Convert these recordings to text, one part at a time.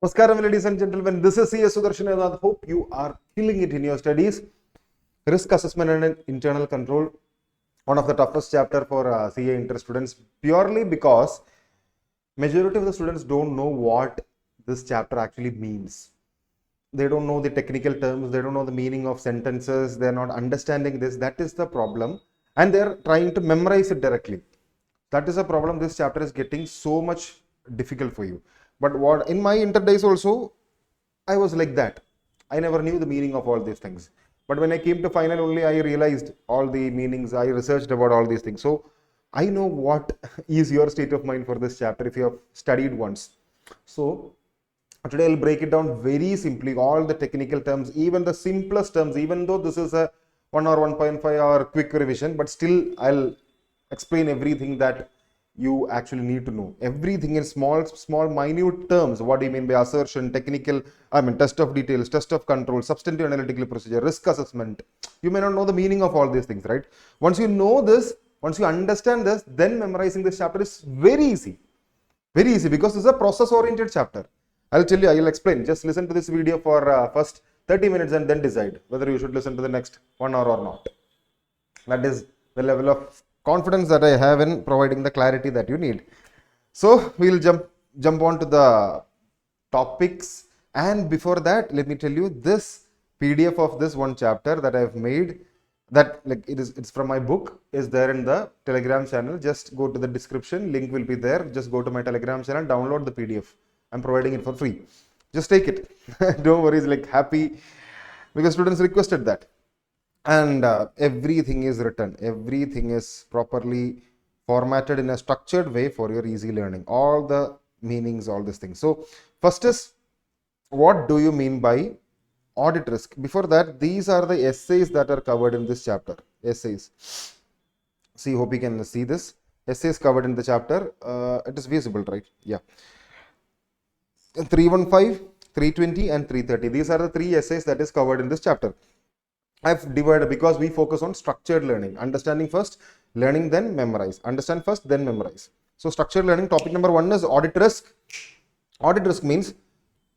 Namaskaram, ladies and gentlemen. This is CS Sudarshan. Hope you are killing it in your studies. Risk assessment and internal control, one of the toughest chapter for CA inter students, purely because majority of the students don't know what this chapter actually means. They don't know the technical terms. They don't know the meaning of sentences. They're not understanding this. That is the problem, and they're trying to memorize it directly. That is a problem. This chapter is getting so much difficult for you. But what in my inter days also, I was like that. I never knew the meaning of all these things. But when I came to final only, I realized all the meanings. I researched about all these things. So I know what is your state of mind for this chapter if you have studied once. So today I'll break it down very simply, all the technical terms, even the simplest terms, even though this is a 1 or 1.5 hour quick revision, but still I'll explain everything that you actually need to know. Everything in small, minute terms. What do you mean by assertion, technical, test of details, test of control, substantive analytical procedure, risk assessment. You may not know the meaning of all these things, right? Once you know this, once you understand this, then memorizing this chapter is very easy. Very easy because this is a process-oriented chapter. I'll tell you, I'll explain. Just listen to this video for first 30 minutes and then decide whether you should listen to the next 1 hour or not. That is the level of confidence that I have in providing the clarity that you need. So we'll jump on to the topics, and before that, let me tell you, this PDF of this one chapter that I've made, that like it's from my book, is there in the Telegram channel. Just go to the description, link will be there. Just go to my Telegram channel, download the PDF. I'm providing it for free. Just take it. Don't worry, it's like happy because students requested that. And everything is written, everything is properly formatted in a structured way for your easy learning, all the meanings, all these things. So first is, what do you mean by audit risk? Before that, these are the essays that are covered in this chapter. Essays, see, hope you can see this. Essays covered in the chapter. It is visible, right? Yeah. 315, 320 and 330, these are the three essays that is covered in this chapter. I've divided because we focus on structured learning. Understanding first, learning then memorize. Understand first, then memorize. So structured learning, topic number 1 is audit risk. Audit risk means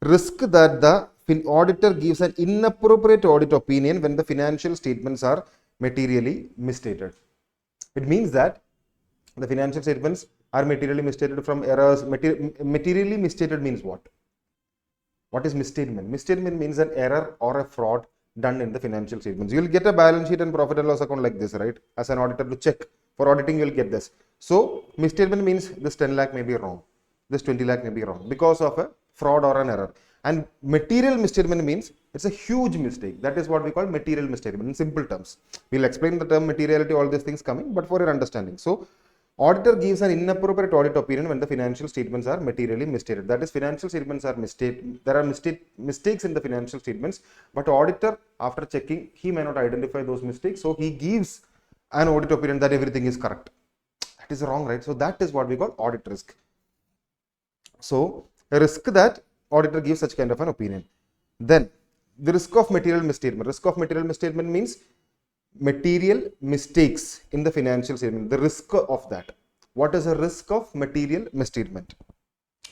risk that the auditor gives an inappropriate audit opinion when the financial statements are materially misstated. It means that the financial statements are materially misstated from errors. Materially misstated means what? What is misstatement? Misstatement means an error or a fraud done in the financial statements. You will get a balance sheet and profit and loss account like this, right? As an auditor to check. For auditing, you will get this. So, misstatement means this 10 lakh may be wrong. This 20 lakh may be wrong because of a fraud or an error. And material misstatement means it's a huge mistake. That is what we call material misstatement in simple terms. We'll explain the term materiality, all these things coming, but for your understanding. So, auditor gives an inappropriate audit opinion when the financial statements are materially misstated. That is, financial statements are misstated. There are mistakes in the financial statements, but auditor, after checking, he may not identify those mistakes. So he gives an audit opinion that everything is correct. That is wrong, right? So that is what we call audit risk. So a risk that auditor gives such kind of an opinion. Then the risk of material misstatement. Risk of material misstatement means material mistakes in the financial statement, the risk of that. What is a risk of material misstatement?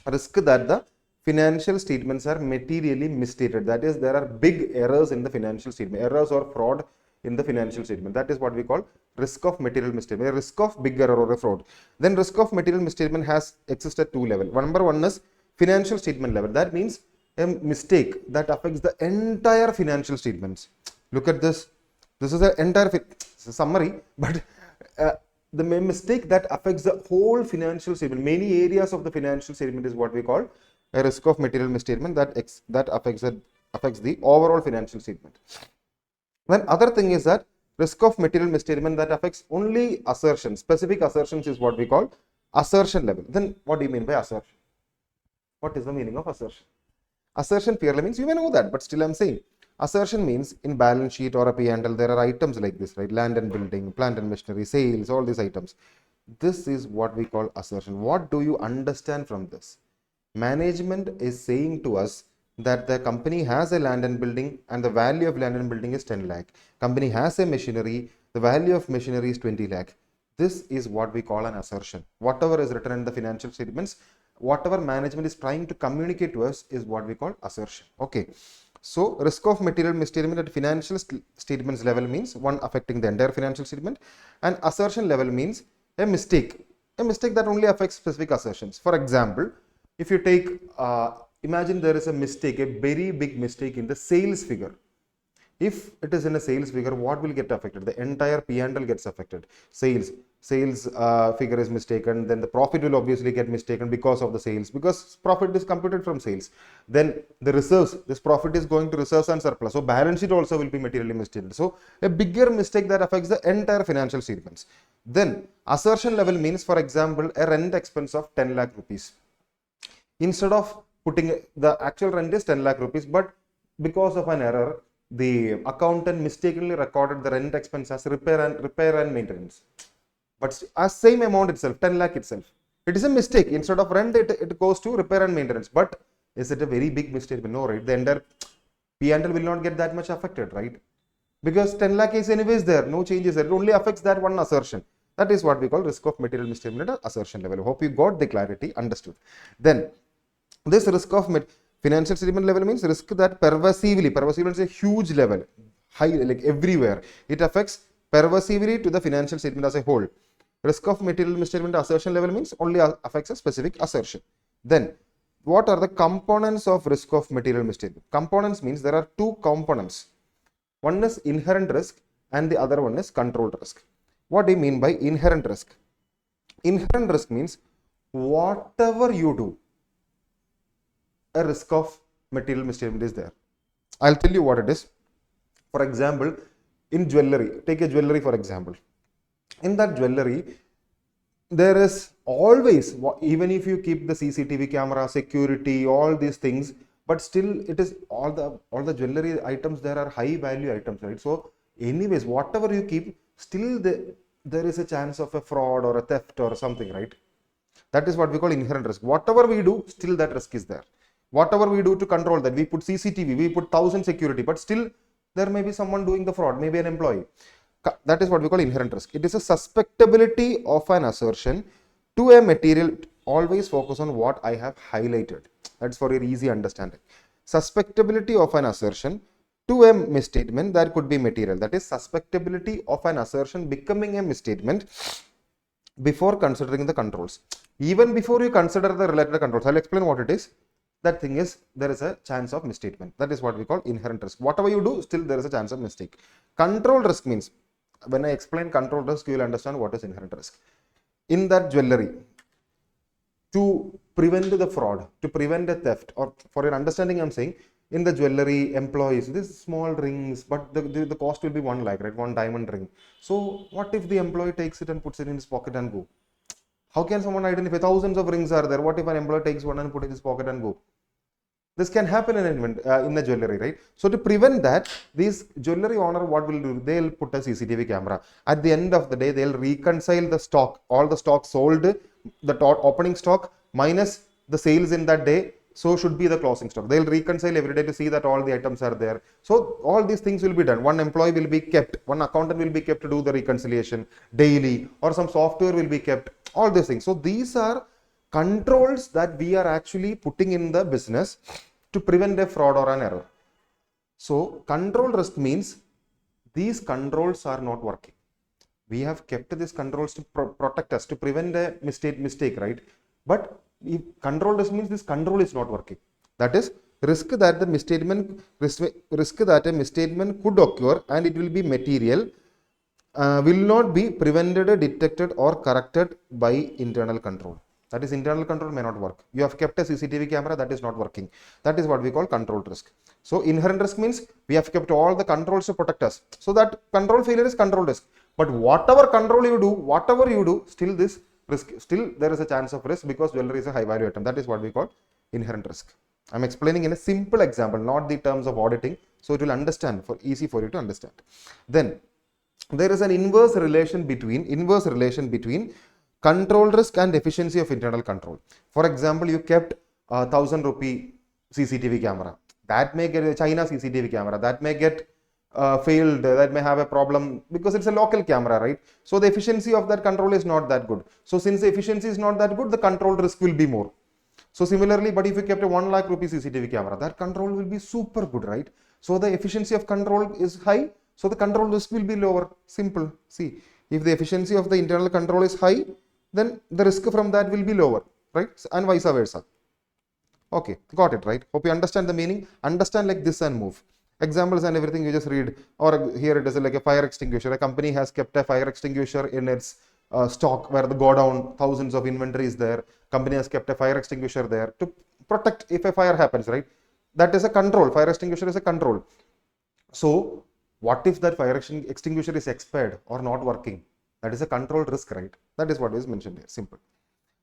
A risk that the financial statements are materially misstated. That is, there are big errors in the financial statement, errors or fraud in the financial statement. That is what we call risk of material misstatement, a risk of big error or a fraud. Then risk of material misstatement has exists at two levels. Number one is financial statement level. That means a mistake that affects the entire financial statements. Look at this. This is an entire summary, but the mistake that affects the whole financial statement, many areas of the financial statement, is what we call a risk of material misstatement that affects the overall financial statement. Then other thing is that risk of material misstatement that affects only assertions, specific assertions, is what we call assertion level. Then what do you mean by assertion? What is the meaning of assertion? Assertion purely means, you may know that, but still I'm saying. Assertion means in balance sheet or a P&L, there are items like this, right? Land and building, plant and machinery, sales, all these items. This is what we call assertion. What do you understand from this? Management is saying to us that the company has a land and building and the value of land and building is 10 lakh. Company has a machinery, the value of machinery is 20 lakh. This is what we call an assertion. Whatever is written in the financial statements, whatever management is trying to communicate to us is what we call assertion. Okay. So risk of material misstatement at financial statements level means one affecting the entire financial statement, and assertion level means a mistake that only affects specific assertions. For example, if you take, imagine there is a mistake, a very big mistake in the sales figure. If it is in a sales figure, what will get affected? The entire P&L gets affected. Sales figure is mistaken, then the profit will obviously get mistaken because of the sales, because profit is computed from sales. Then the reserves, this profit is going to reserves and surplus, so balance sheet also will be materially misstated. So a bigger mistake that affects the entire financial statements. Then assertion level means, for example, a rent expense of 10 lakh rupees. Instead of putting the actual rent is 10 lakh rupees, but because of an error, the accountant mistakenly recorded the rent expense as repair and maintenance. But as same amount itself, 10 lakh itself. It is a mistake. Instead of rent, it goes to repair and maintenance. But is it a very big mistake? No, right? The entire P&L will not get that much affected, right? Because 10 lakh is anyways there, no changes there. It only affects that one assertion. That is what we call risk of material misstatement at assertion level. Hope you got the clarity, understood. Then this risk of financial statement level means risk that pervasively is a huge level, high, like everywhere. It affects pervasively to the financial statement as a whole. Risk of material misstatement assertion level means only affects a specific assertion. Then what are the components of risk of material misstatement? Components means there are two components. One is inherent risk and the other one is controlled risk. What do you mean by inherent risk? Inherent risk means whatever you do, a risk of material misstatement is there. I'll tell you what it is. For example, in jewelry, take a jewelry for example. In that jewelry, there is always, even if you keep the CCTV camera, security, all these things, but still it is all the jewelry items there are high value items, right? So anyways, whatever you keep, still there is a chance of a fraud or a theft or something, right? That is what we call inherent risk. Whatever we do, still that risk is there. Whatever we do to control that, we put CCTV, we put 1000 security, but still there may be someone doing the fraud, maybe an employee. That is what we call inherent risk. It is a susceptibility of an assertion to a material. Always focus on what I have highlighted. That's for your easy understanding. Susceptibility of an assertion to a misstatement that could be material. That is susceptibility of an assertion becoming a misstatement before considering the controls. Even before you consider the related controls, I'll explain what it is. That thing is, there is a chance of misstatement. That is what we call inherent risk. Whatever you do, still there is a chance of mistake. Control risk means, when I explain control risk, you will understand what is inherent risk. In that jewelry, to prevent the fraud, to prevent the theft, or for your understanding, I'm saying, in the jewelry, employees, these small rings, but the cost will be 1 lakh, right? One diamond ring. So what if the employee takes it and puts it in his pocket and go? How can someone identify? Thousands of rings are there. What if an employee takes one and put it in his pocket and go? This can happen in the jewelry, right? So to prevent that, these jewelry owner, what will do? They'll put a CCTV camera. At the end of the day, they'll reconcile the stock, all the stock sold, the opening stock minus the sales in that day. So should be the closing stock. They'll reconcile every day to see that all the items are there. So all these things will be done. One employee will be kept, one accountant will be kept to do the reconciliation daily, or some software will be kept, all these things. So these are controls that we are actually putting in the business to prevent a fraud or an error. So control risk means these controls are not working. We have kept these controls to protect us, to prevent a mistake, right? But if control risk means this control is not working. That is risk that a misstatement could occur and it will be material, will not be prevented, detected or corrected by internal control. That is, internal control may not work. You have kept a CCTV camera, that is not working. That is what we call control risk. So inherent risk means we have kept all the controls to protect us. So that control failure is control risk. But whatever control you do, still this risk, still there is a chance of risk because jewelry is a high value item. That is what we call inherent risk. I'm explaining in a simple example, not the terms of auditing. So it will understand, easy for you to understand. Then there is an inverse relation between control risk and efficiency of internal control. For example, you kept 1000 rupee CCTV camera. That may get a China CCTV camera. That may get failed. That may have a problem because it's a local camera, right? So the efficiency of that control is not that good. So since the efficiency is not that good, the control risk will be more. So similarly, but if you kept a 1 lakh rupee CCTV camera, that control will be super good, right? So the efficiency of control is high, so the control risk will be lower. Simple. See, if the efficiency of the internal control is high, then the risk from that will be lower, right? And vice versa. Okay, got it, right? Hope you understand the meaning. Understand like this and move. Examples and everything you just read. Or here it is like a fire extinguisher. A company has kept a fire extinguisher in its stock where the go down, thousands of inventory is there. Company has kept a fire extinguisher there to protect if a fire happens, right? That is a control. Fire extinguisher is a control. So what if that fire extinguisher is expired or not working? That is a control risk, right? That is what is mentioned here. Simple.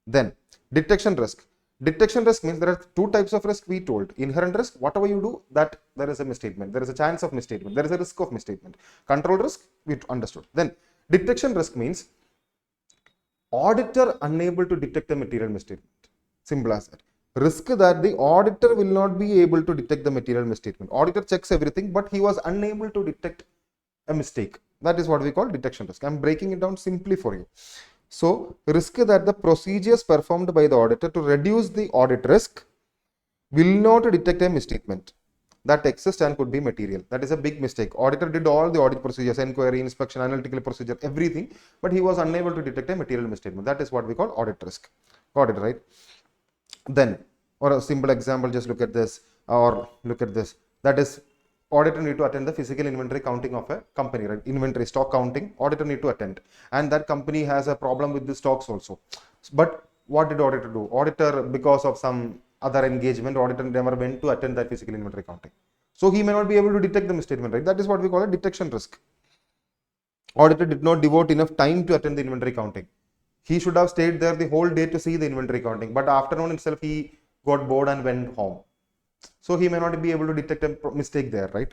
Then detection risk. Detection risk means there are two types of risk we told. Inherent risk, whatever you do, that there is a misstatement. There is a chance of misstatement. There is a risk of misstatement. Control risk, we understood. Then detection risk means auditor unable to detect a material misstatement. Simple as that. Risk that the auditor will not be able to detect the material misstatement. Auditor checks everything, but he was unable to detect a mistake. That is what we call detection risk. I am breaking it down simply for you. So, risk that the procedures performed by the auditor to reduce the audit risk will not detect a misstatement that exists and could be material. That is a big mistake. Auditor did all the audit procedures, inquiry, inspection, analytical procedure, everything, but he was unable to detect a material misstatement. That is what we call audit risk. Got it, right? Then, or a simple example, just look at this or look at this. That is, auditor need to attend the physical inventory counting of a company, right? Inventory stock counting, auditor need to attend. And that company has a problem with the stocks also. But what did auditor do? Auditor, because of some other engagement, auditor never went to attend that physical inventory counting. So he may not be able to detect the misstatement, right? That is what we call a detection risk. Auditor did not devote enough time to attend the inventory counting. He should have stayed there the whole day to see the inventory counting, but afternoon itself he got bored and went home. So he may not be able to detect a mistake there, right?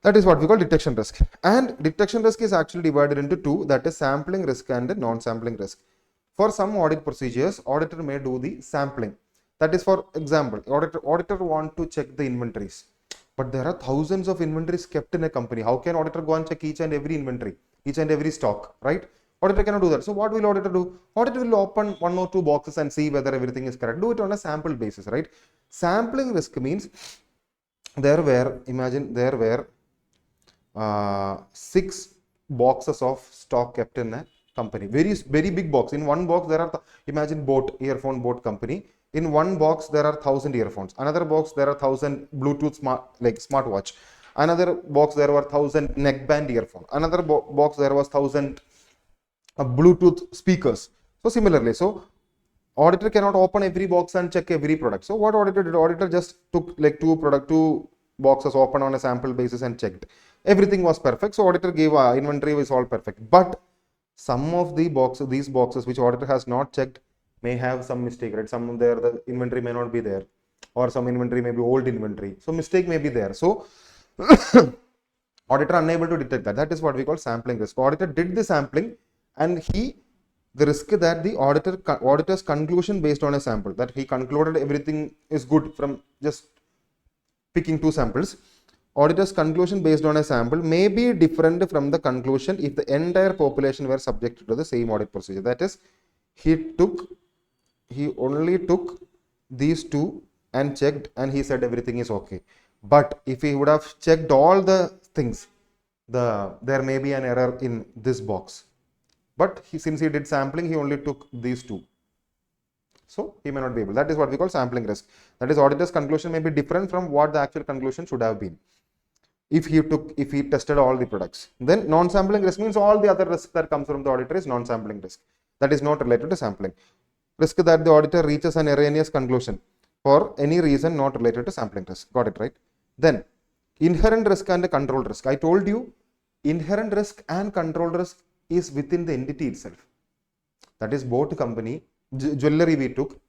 That is what we call detection risk. And detection risk is actually divided into two, that is sampling risk and non-sampling risk. For some audit procedures, auditor may do the sampling. That is, for example, auditor want to check the inventories, but there are thousands of inventories kept in a company. How can auditor go and check each and every inventory, each and every stock, right? Auditor cannot do that. So what will auditor do? Auditor will open one or two boxes and see whether everything is correct. Do it on a sample basis, right? Sampling risk means imagine there were 6 boxes of stock kept in a company. Very big box. In one box there are, imagine earphone boat company. In one box there are 1,000 earphones. Another box there are 1,000 Bluetooth smartwatch. Another box there were 1,000 neckband earphone. Another box there was 1,000 Bluetooth speakers. So similarly, so auditor cannot open every box and check every product. So what auditor did? Auditor just took like two boxes open on a sample basis and checked. Everything was perfect. So auditor gave inventory was all perfect. But some of these boxes which auditor has not checked may have some mistake, right? Some there the inventory may not be there, or some inventory may be old inventory. So mistake may be there. So auditor unable to detect that. That is what we call sampling risk. Auditor did the sampling, and the risk that the auditor's conclusion based on a sample, that he concluded everything is good from just picking 2 samples. Auditor's conclusion based on a sample may be different from the conclusion if the entire population were subjected to the same audit procedure. That is, he only took these 2 and checked, and he said everything is okay. But if he would have checked all the things, there may be an error in this box. But since he did sampling, he only took these 2. So he may not be able. That is what we call sampling risk. That is, auditor's conclusion may be different from what the actual conclusion should have been if he tested all the products. Then non-sampling risk means all the other risk that comes from the auditor is non-sampling risk. That is not related to sampling. Risk that the auditor reaches an erroneous conclusion for any reason not related to sampling risk. Got it, right? Then inherent risk and control risk. I told you inherent risk and control risk is within the entity itself. That is, boat company, jewelry we took.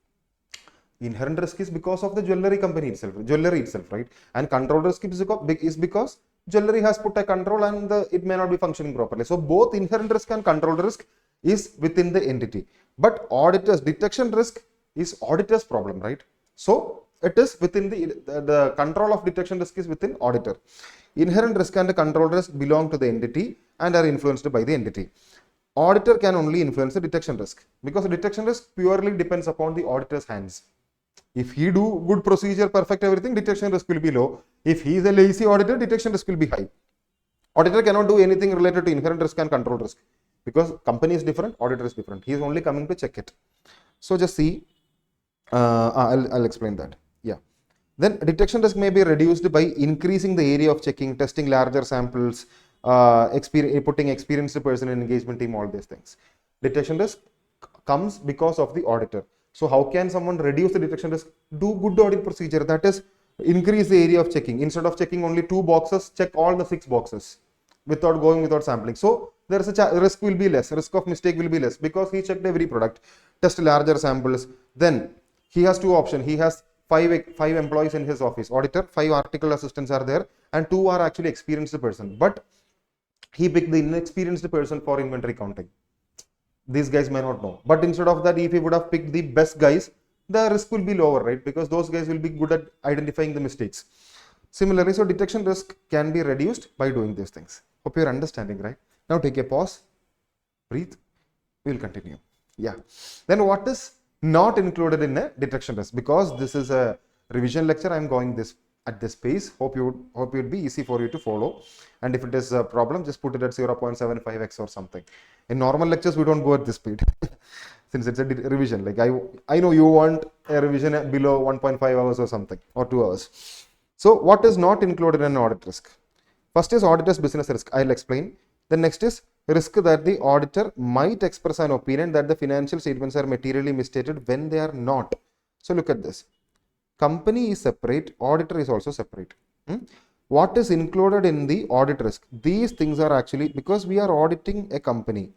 Inherent risk is because of the jewelry itself, right? And control risk is because jewelry has put a control and it may not be functioning properly. So both inherent risk and control risk is within the entity. But auditor's detection risk is auditor's problem, right? So it is within the control of detection risk is within auditor. Inherent risk and control risk belong to the entity and are influenced by the entity. Auditor can only influence the detection risk because the detection risk purely depends upon the auditor's hands. If he do good procedure, perfect everything, detection risk will be low. If he is a lazy auditor, detection risk will be high. Auditor cannot do anything related to inherent risk and control risk because company is different, auditor is different. He is only coming to check it. So just see, I'll explain that. Yeah. Then detection risk may be reduced by increasing the area of checking, testing larger samples, putting experienced person in engagement team, all these things. Detection risk comes because of the auditor. So how can someone reduce the detection risk? Do good audit procedure, that is increase the area of checking. Instead of checking only 2 boxes, check all the 6 boxes without sampling. So there is a risk will be less, risk of mistake will be less because he checked every product, test larger samples. Then he has 2 options. He has 5 employees in his office, auditor, 5 article assistants are there, and 2 are actually experienced person. But he picked the inexperienced person for inventory counting. These guys may not know. But instead of that, if he would have picked the best guys, the risk will be lower, right? Because those guys will be good at identifying the mistakes. Similarly, so detection risk can be reduced by doing these things. Hope you're understanding, right? Now take a pause, breathe, we will continue. Yeah. Then what is not included in a detection risk? Because this is a revision lecture, I am going this at this pace. Hope it would be easy for you to follow. And if it is a problem, just put it at 0.75x or something. In normal lectures, we don't go at this speed. Since it's a revision, like I know you want a revision below 1.5 hours or something, or 2 hours. So what is not included in audit risk? First is auditor's business risk. I'll explain. The next is risk that the auditor might express an opinion that the financial statements are materially misstated when they are not. So look at this. Company is separate, auditor is also separate. What is included in the audit risk? These things are actually, because we are auditing a company,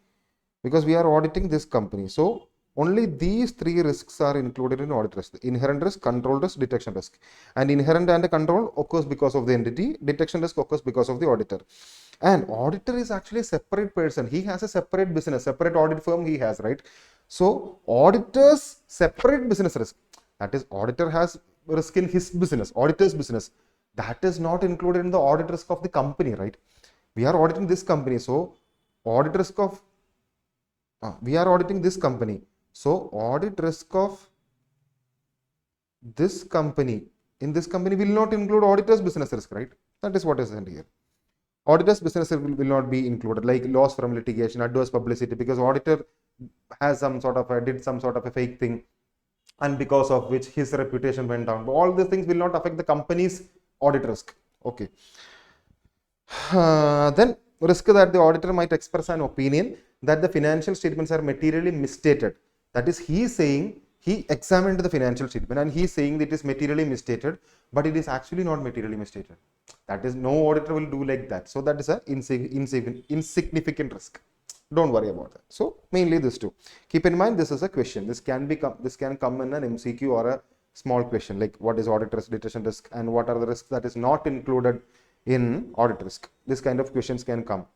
because we are auditing this company. So only these 3 risks are included in audit risk: the inherent risk, control risk, detection risk. And inherent and control occurs because of the entity, detection risk occurs because of the auditor. And auditor is actually a separate person. He has a separate business, separate audit firm he has, right? So auditor's separate business risk, that is auditor has risk in his business, auditor's business, that is not included in the audit risk of the company, right? We are auditing this company, so audit risk of we are auditing this company, so audit risk of this company, in this company will not include auditor's business risk, right? That is what is said here. Auditor's business risk will not be included, like loss from litigation, adverse publicity, because auditor has some sort of did some sort of a fake thing, and because of which his reputation went down. But all these things will not affect the company's audit risk. Okay. Then risk that the auditor might express an opinion that the financial statements are materially misstated. That is, he is saying he examined the financial statement and he is saying that it is materially misstated, but it is actually not materially misstated. That is, no auditor will do like that. So that is an insignificant risk. Don't worry about that. So mainly this two. Keep in mind, this is a question. This can come in an MCQ or a small question, like what is audit risk, detection risk, and what are the risks that is not included in audit risk. This kind of questions can come.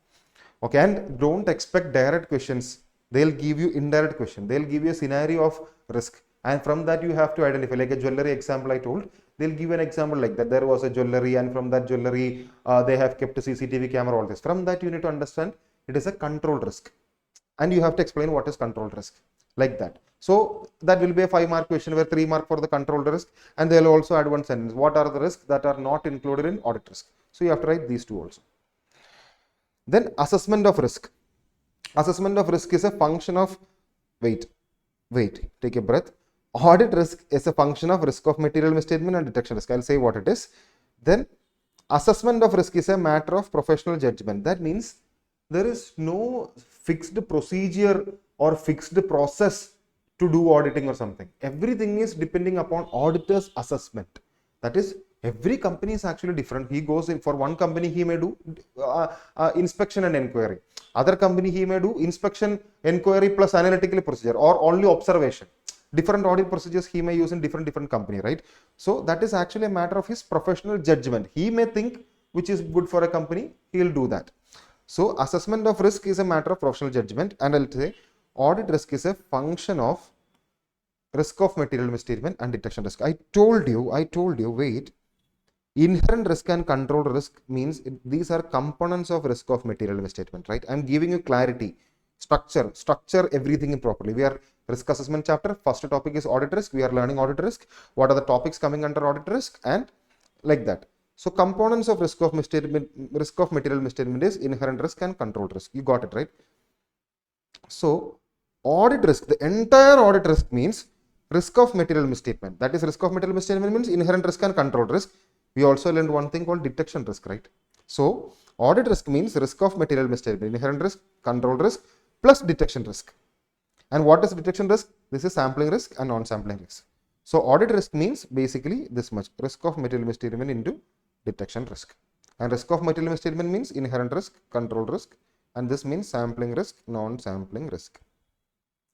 Okay, and don't expect direct questions. They'll give you indirect question. They'll give you a scenario of risk, and from that you have to identify, like a jewelry example I told. They'll give an example like that. There was a jewelry, and from that jewelry, they have kept a CCTV camera, all this. From that you need to understand it is a control risk, and you have to explain what is control risk, like that. So that will be a 5-mark question where 3 mark for the control risk, and they'll also add one sentence. What are the risks that are not included in audit risk? So you have to write these two also. Then assessment of risk. Assessment of risk is a function of, wait, take a breath. Audit risk is a function of risk of material misstatement and detection risk. I'll say what it is. Then assessment of risk is a matter of professional judgment. That means there is no fixed procedure or fixed process to do auditing or something. Everything is depending upon auditor's assessment. That is, every company is actually different. He goes in, for one company he may do inspection and inquiry. Other company he may do inspection, inquiry plus analytical procedure, or only observation. Different audit procedures he may use in different company, right? So that is actually a matter of his professional judgment. He may think which is good for a company, he will do that. So assessment of risk is a matter of professional judgment, and I'll say audit risk is a function of risk of material misstatement and detection risk. I told you, wait. Inherent risk and control risk means these are components of risk of material misstatement, right? I'm giving you clarity. Structure everything properly. We are risk assessment chapter. First topic is audit risk. We are learning audit risk. What are the topics coming under audit risk and like that. So components of risk of material misstatement is inherent risk and control risk. You got it, right? So audit risk, the entire audit risk means risk of material misstatement. That is, risk of material misstatement means inherent risk and control risk. We also learned one thing called detection risk, right? So audit risk means risk of material misstatement, inherent risk, control risk plus detection risk. And what is detection risk? This is sampling risk and non-sampling risk. So audit risk means basically this much: risk of material misstatement into detection risk. And risk of material misstatement means inherent risk, control risk, and this means sampling risk, non-sampling risk.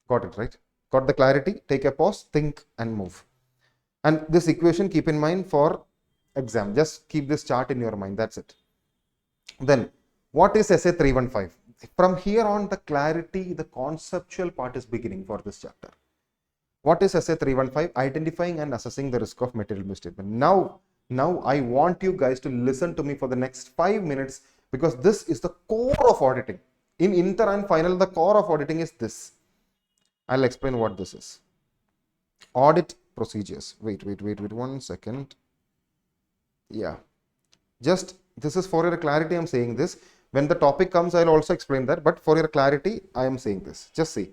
Got it, right? Got the clarity? Take a pause, think and move. And this equation keep in mind for exam. Just keep this chart in your mind. That's it. Then what is SA 315? From here on, the clarity, the conceptual part is beginning for this chapter. What is SA 315? Identifying and assessing the risk of material misstatement. Now I want you guys to listen to me for the next 5 minutes, because this is the core of auditing. In inter and final, the core of auditing is this. I'll explain what this is. Audit procedures. Wait 1 second. Yeah. Just, this is for your clarity, I'm saying this. When the topic comes, I'll also explain that. But for your clarity, I am saying this. Just see.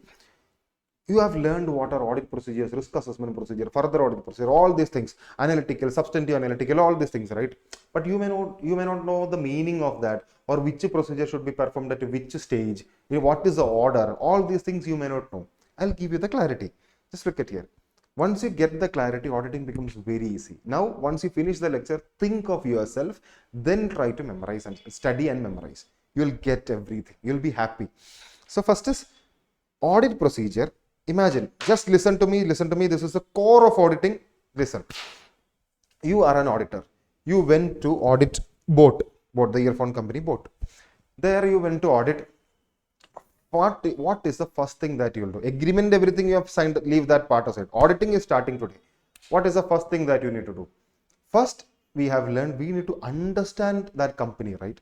You have learned what are audit procedures, risk assessment procedure, further audit procedure, all these things, analytical, substantive analytical, all these things, right? But you may not know the meaning of that, or which procedure should be performed at which stage, what is the order, all these things you may not know. I'll give you the clarity. Just look at here. Once you get the clarity, auditing becomes very easy. Now, once you finish the lecture, think of yourself, then try to memorize and study and memorize. You'll get everything. You'll be happy. So first is audit procedure. Imagine, just listen to me. This is the core of auditing. Listen. You are an auditor. You went to audit boat, the earphone company boat. There you went to audit. What is the first thing that you will do? Agreement, everything you have signed, leave that part aside. Auditing is starting today. What is the first thing that you need to do? First, we have learned we need to understand that company, right?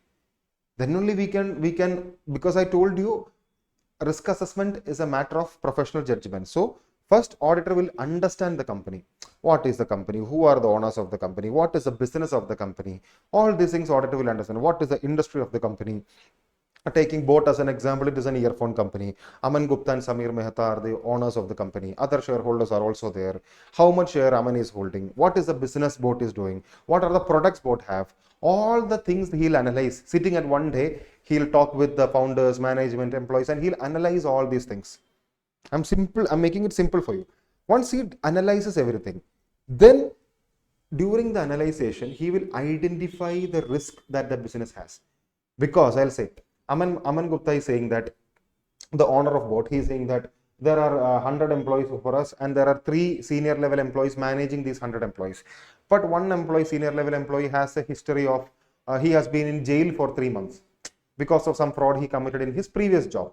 Then only we can, because I told you, risk assessment is a matter of professional judgment. So first, auditor will understand the company. What is the company? Who are the owners of the company? What is the business of the company? All these things auditor will understand. What is the industry of the company? Taking boat as an example, it is an earphone company. Aman Gupta and Samir Mehta are the owners of the company. Other shareholders are also there. How much share Aman is holding? What is the business boat is doing? What are the products boat have? All the things he'll analyze. Sitting at one day, he'll talk with the founders, management, employees, and he'll analyze all these things. I'm making it simple for you. Once he analyzes everything, then during the analyzation, he will identify the risk that the business has. Because I'll say, Aman Gupta is saying that, the owner of boat, he is saying that there are 100 employees for us and there are 3 senior level employees managing these 100 employees. But one employee, senior level employee, has a history of, he has been in jail for 3 months because of some fraud he committed in his previous job.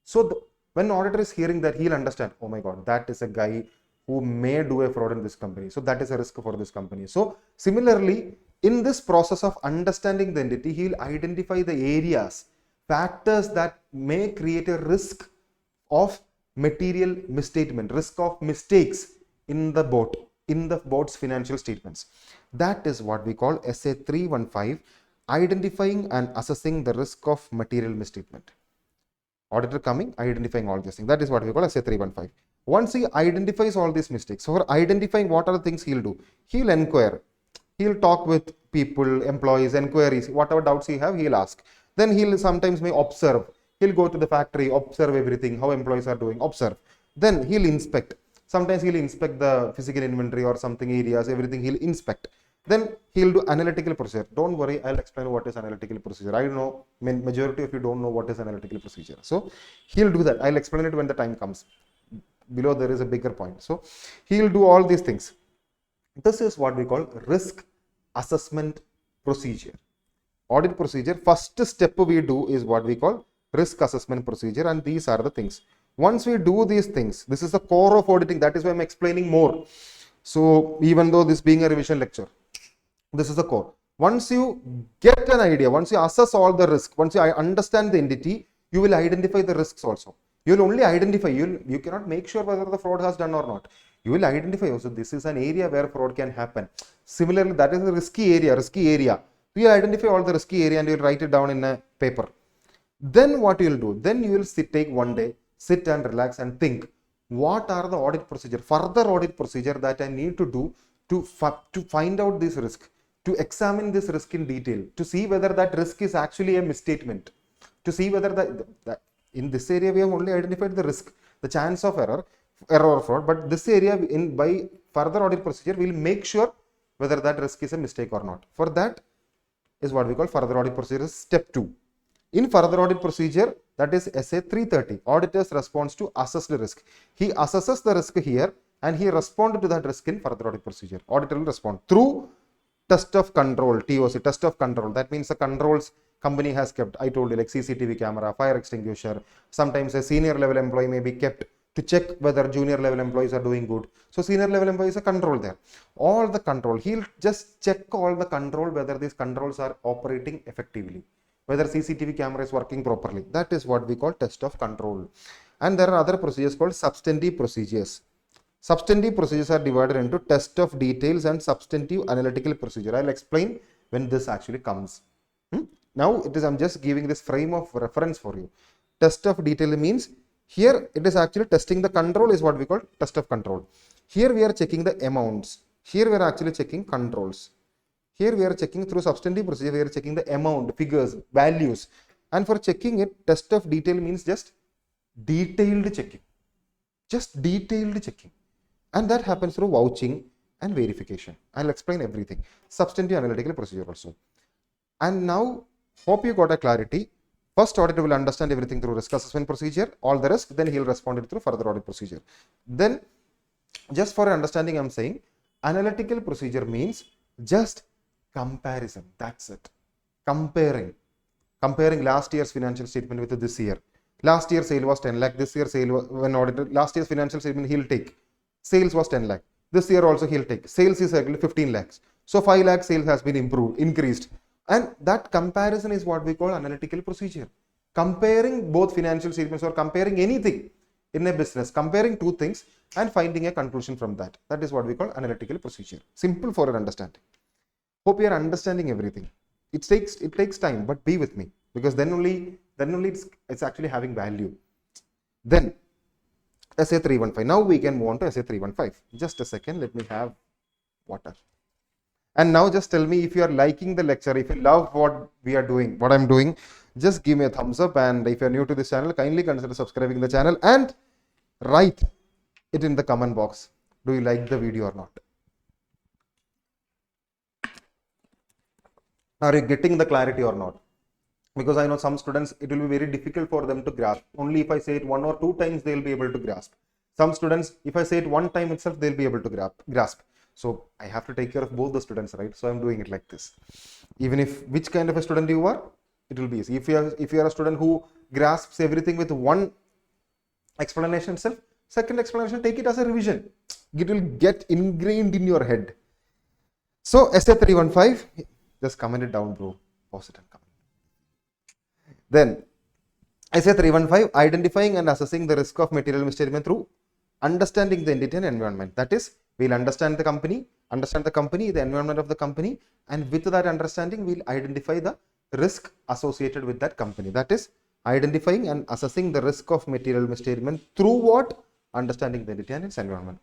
So when auditor is hearing that, he'll understand, oh my God, that is a guy who may do a fraud in this company. So that is a risk for this company. So similarly, in this process of understanding the entity, he will identify the areas, factors that may create a risk of material misstatement, risk of mistakes in the boat's financial statements. That is what we call SA 315, identifying and assessing the risk of material misstatement. Auditor coming, identifying all these things. That is what we call SA 315. Once he identifies all these mistakes, so for identifying what are the things he'll do, he'll inquire. He'll talk with people, employees, inquiries, whatever doubts he have, he'll ask. Then he'll sometimes may observe. He'll go to the factory, observe everything, how employees are doing, observe. Then he'll inspect. Sometimes he'll inspect the physical inventory or something areas, everything he'll inspect. Then he'll do analytical procedure. Don't worry, I'll explain what is analytical procedure. I know majority of you don't know what is analytical procedure. So he'll do that. I'll explain it when the time comes. Below there is a bigger point. So he'll do all these things. This is what we call risk assessment procedure. Audit procedure, first step we do is what we call risk assessment procedure, and these are the things. Once we do these things, this is the core of auditing. That is why I'm explaining more. So even though this being a revision lecture, this is the core. Once you get an idea, once you assess all the risk, once you understand the entity, You will identify the risks also. You will only identify, you cannot make sure whether the fraud has done or not. You will identify also this is an area where fraud can happen. Similarly, that is a risky area. You will identify all the risky area and you will write it down in a paper. Then what you will do? Then you will take one day, sit and relax and think, what are the audit procedure, further audit procedure that I need to do to find out this risk, to examine this risk in detail, to see whether that risk is actually a misstatement, to see whether that in this area we have only identified the risk, the chance of error or fraud, but this area by further audit procedure we will make sure whether that risk is a mistake or not. For that is what we call further audit procedure, step 2. In further audit procedure, that is SA 330, auditor's response to assessed risk. He assesses the risk here and he responded to that risk in further audit procedure. Auditor will respond through test of control, TOC, test of control. That means the controls company has kept. I told you, like CCTV camera, fire extinguisher. Sometimes a senior level employee may be kept to check whether junior level employees are doing good. So senior level employees are control there. All the control, he'll just check all the control whether these controls are operating effectively, whether CCTV camera is working properly. That is what we call test of control. And there are other procedures called substantive procedures. Substantive procedures are divided into test of details and substantive analytical procedure. I'll explain when this actually comes. Now I'm just giving this frame of reference for you. Test of detail means here it is actually testing the control is what we call test of control. Here we are checking the amounts. Here we are actually checking controls. Here we are checking through substantive procedure, we are checking the amount, figures, values. And for checking it, test of detail means just detailed checking. Just detailed checking. And that happens through vouching and verification. I'll explain everything. Substantive analytical procedure also. And now, hope you got a clarity. First auditor will understand everything through risk assessment procedure, all the risk, then he'll respond it through further audit procedure. Then, just for understanding, I'm saying, analytical procedure means just comparison. That's it. Comparing last year's financial statement with this year. Last year sale was 10 lakh. This year sale was, when audited, last year's financial statement he'll take. Sales was 10 lakh. This year also he'll take. Sales is actually 15 lakhs. So 5 lakh sales has been increased. And that comparison is what we call analytical procedure. Comparing both financial statements or comparing anything in a business, comparing two things and finding a conclusion from that. That is what we call analytical procedure. Simple for your understanding. Hope you are understanding everything. It takes time, but be with me, because then only it's actually having value. Then SA 315. Now we can move on to SA 315. Just a second, let me have water. And now just tell me if you are liking the lecture, if you love what we are doing, what I'm doing, just give me a thumbs up. And if you're new to this channel, kindly consider subscribing the channel and write it in the comment box. Do you like the video or not? Are you getting the clarity or not? Because I know some students, it will be very difficult for them to grasp. Only if I say it 1 or 2 times, they will be able to grasp. Some students, if I say it 1 time itself, they'll be able to grasp. So I have to take care of both the students, right? So I'm doing it like this. Even if which kind of a student you are, it will be easy. If you are a student who grasps everything with 1 explanation itself, second explanation, take it as a revision. It will get ingrained in your head. So SA 315, just comment it down, bro. Pause it and comment. Then SA 315, identifying and assessing the risk of material misstatement through understanding the entity and environment. That is, we'll understand the company, the environment of the company, and with that understanding, we'll identify the risk associated with that company. That is, identifying and assessing the risk of material misstatement through what? Understanding the entity and its environment.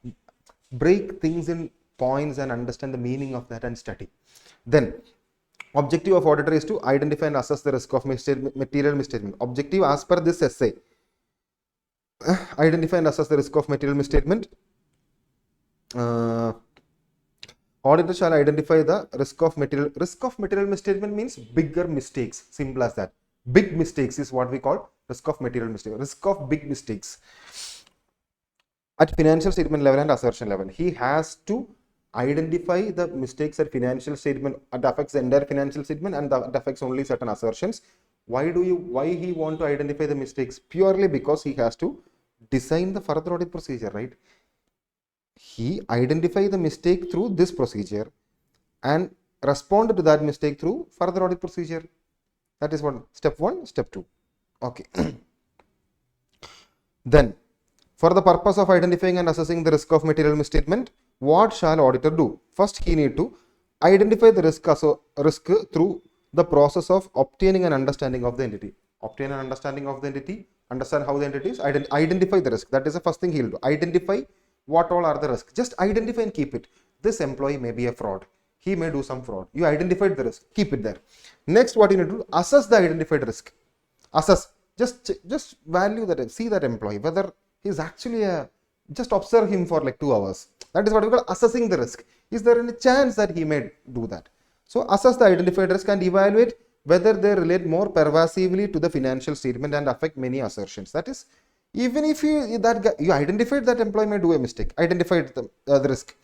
Break things in points and understand the meaning of that and study. Then, objective of auditor is to identify and assess the risk of material misstatement. Objective as per this essay. Identify and assess the risk of material misstatement. Auditor shall identify the risk of material. Risk of material misstatement means bigger mistakes. Simple as that. Big mistakes is what we call risk of material mistake. Risk of big mistakes. At financial statement level and assertion level, he has to identify the mistakes at financial statement that affects the entire financial statement and that affects only certain assertions. Why he want to identify the mistakes? Purely because he has to design the further audit procedure, right? He identify the mistake through this procedure and respond to that mistake through further audit procedure. That is one. Step 1, step 2. Okay. Then, for the purpose of identifying and assessing the risk of material misstatement, what shall auditor do? First, he need to identify the risk through the process of obtaining an understanding of the entity. Obtain an understanding of the entity, understand how the entity is, identify the risk. That is the first thing he will do. Identify what all are the risks. Just identify and keep it. This employee may be a fraud. He may do some fraud. You identified the risk. Keep it there. Next, what you need to do, assess the identified risk. Assess. Just value that, see that employee, whether he's actually just observe him for like 2 hours. That is what we call assessing the risk. Is there any chance that he may do that? So assess the identified risk and evaluate whether they relate more pervasively to the financial statement and affect many assertions. That is, even if you identified that employee may do a mistake, identified the risk.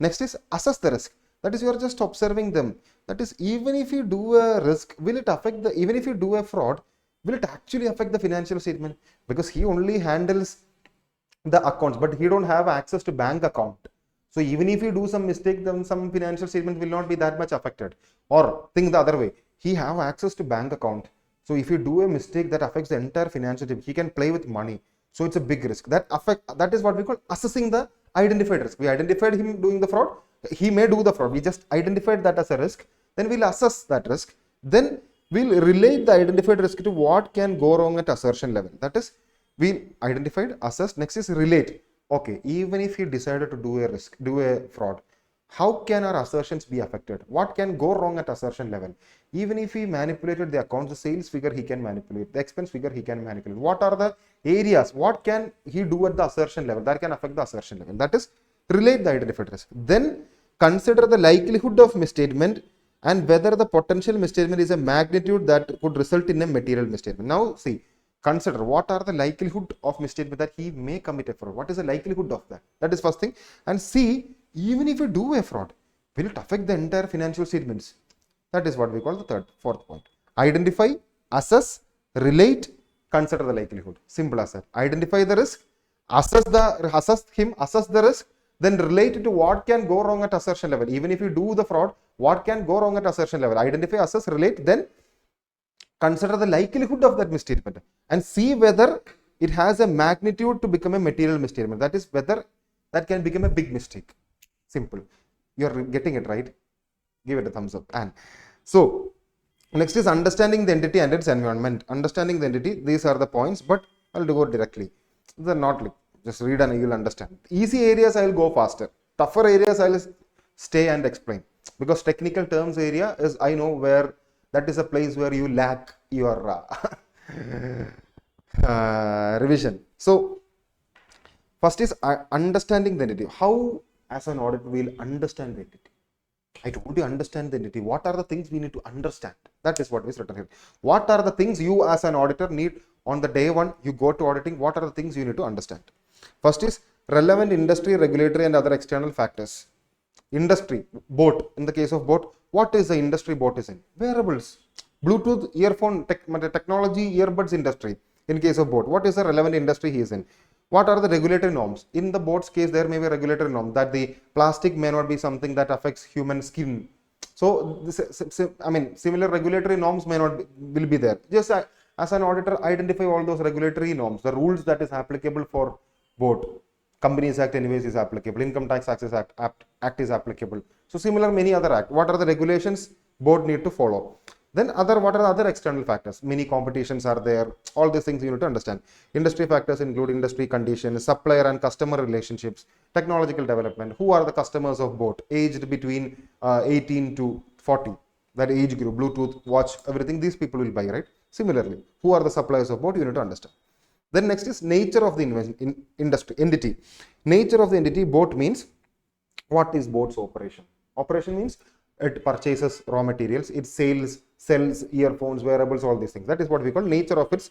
Next is assess the risk. That is, you are just observing them. That is, even if you do a risk, will it affect the, even if you do a fraud, will it actually affect the financial statement? Because he only handles the accounts, but he don't have access to bank account. So even if you do some mistake, then some financial statement will not be that much affected. Or think the other way, he have access to bank account. So if you do a mistake that affects the entire financial statement, he can play with money. So it's a big risk. That is what we call assessing the identified risk. We identified him doing the fraud. He may do the fraud. We just identified that as a risk. Then we'll assess that risk. Then we'll relate the identified risk to what can go wrong at assertion level. That is, we identified, assessed. Next is relate. Okay, even if he decided to do a fraud, how can our assertions be affected? What can go wrong at assertion level? Even if he manipulated the accounts, the sales figure he can manipulate, the expense figure he can manipulate. What are the areas? What can he do at the assertion level that can affect the assertion level? That is, relate the identified risk. Then consider the likelihood of misstatement and whether the potential misstatement is a magnitude that could result in a material misstatement. Now see, consider what are the likelihood of misstatement that he may commit a fraud. What is the likelihood of that? That is first thing. And see, even if you do a fraud, will it affect the entire financial statements? That is what we call the fourth point. Identify, assess, relate, consider the likelihood. Simple as that. Identify the risk, assess the risk, then relate it to what can go wrong at assertion level. Even if you do the fraud, what can go wrong at assertion level? Identify, assess, relate, then consider the likelihood of that misstatement and see whether it has a magnitude to become a material misstatement. That is, whether that can become a big mistake. Simple. You're getting it right. Give it a thumbs up. And so next is understanding the entity and its environment. Understanding the entity, these are the points, but I'll go directly. They're not like, just read and you'll understand. Easy areas I will go faster. Tougher areas I will stay and explain. Because technical terms area is, I know where that is a place where you lack your revision. So first is understanding the entity. How as an audit we'll understand the entity? I told you understand the entity. What are the things we need to understand? That is what is written here. What are the things you as an auditor need on the day one you go to auditing? What are the things you need to understand? First is relevant industry, regulatory and other external factors. Industry, boat. In the case of boat, what is the industry boat is in? Wearables, Bluetooth, earphone, technology, earbuds industry. In case of boat, what is the relevant industry he is in? What are the regulatory norms? In the boat's case, there may be a regulatory norm that the plastic may not be something that affects human skin. So, similar regulatory norms will be there. Just as an auditor, identify all those regulatory norms, the rules that is applicable for boat. Companies Act anyways is applicable. Income Tax Act is applicable. So similar many other act. What are the regulations board need to follow? Then what are the other external factors? Many competitions are there. All these things you need to understand. Industry factors include industry conditions, supplier and customer relationships, technological development. Who are the customers of boat? Aged between 18 to 40. That age group, Bluetooth, watch, everything. These people will buy, right? Similarly, who are the suppliers of boat? You need to understand. Then next is nature of the industry entity. Nature of the entity, boat means what is boat's operation? Operation means it purchases raw materials, it sells earphones, wearables, all these things. That is what we call nature of its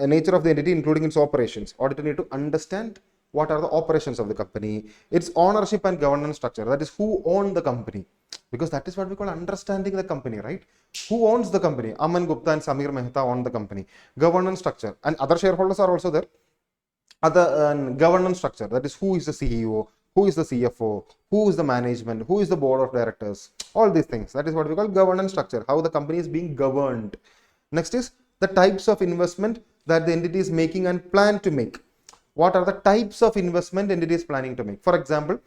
nature of the entity, including its operations. Auditor need to understand what are the operations of the company, its ownership and governance structure. That is who owns the company. Because that is what we call understanding the company, right? Who owns the company? Aman Gupta and Samir Mehta own the company. Governance structure. And other shareholders are also there. Other governance structure. That is who is the CEO, who is the CFO, who is the management, who is the board of directors. All these things. That is what we call governance structure. How the company is being governed. Next is the types of investment that the entity is making and plan to make. What are the types of investment entity is planning to make? For example,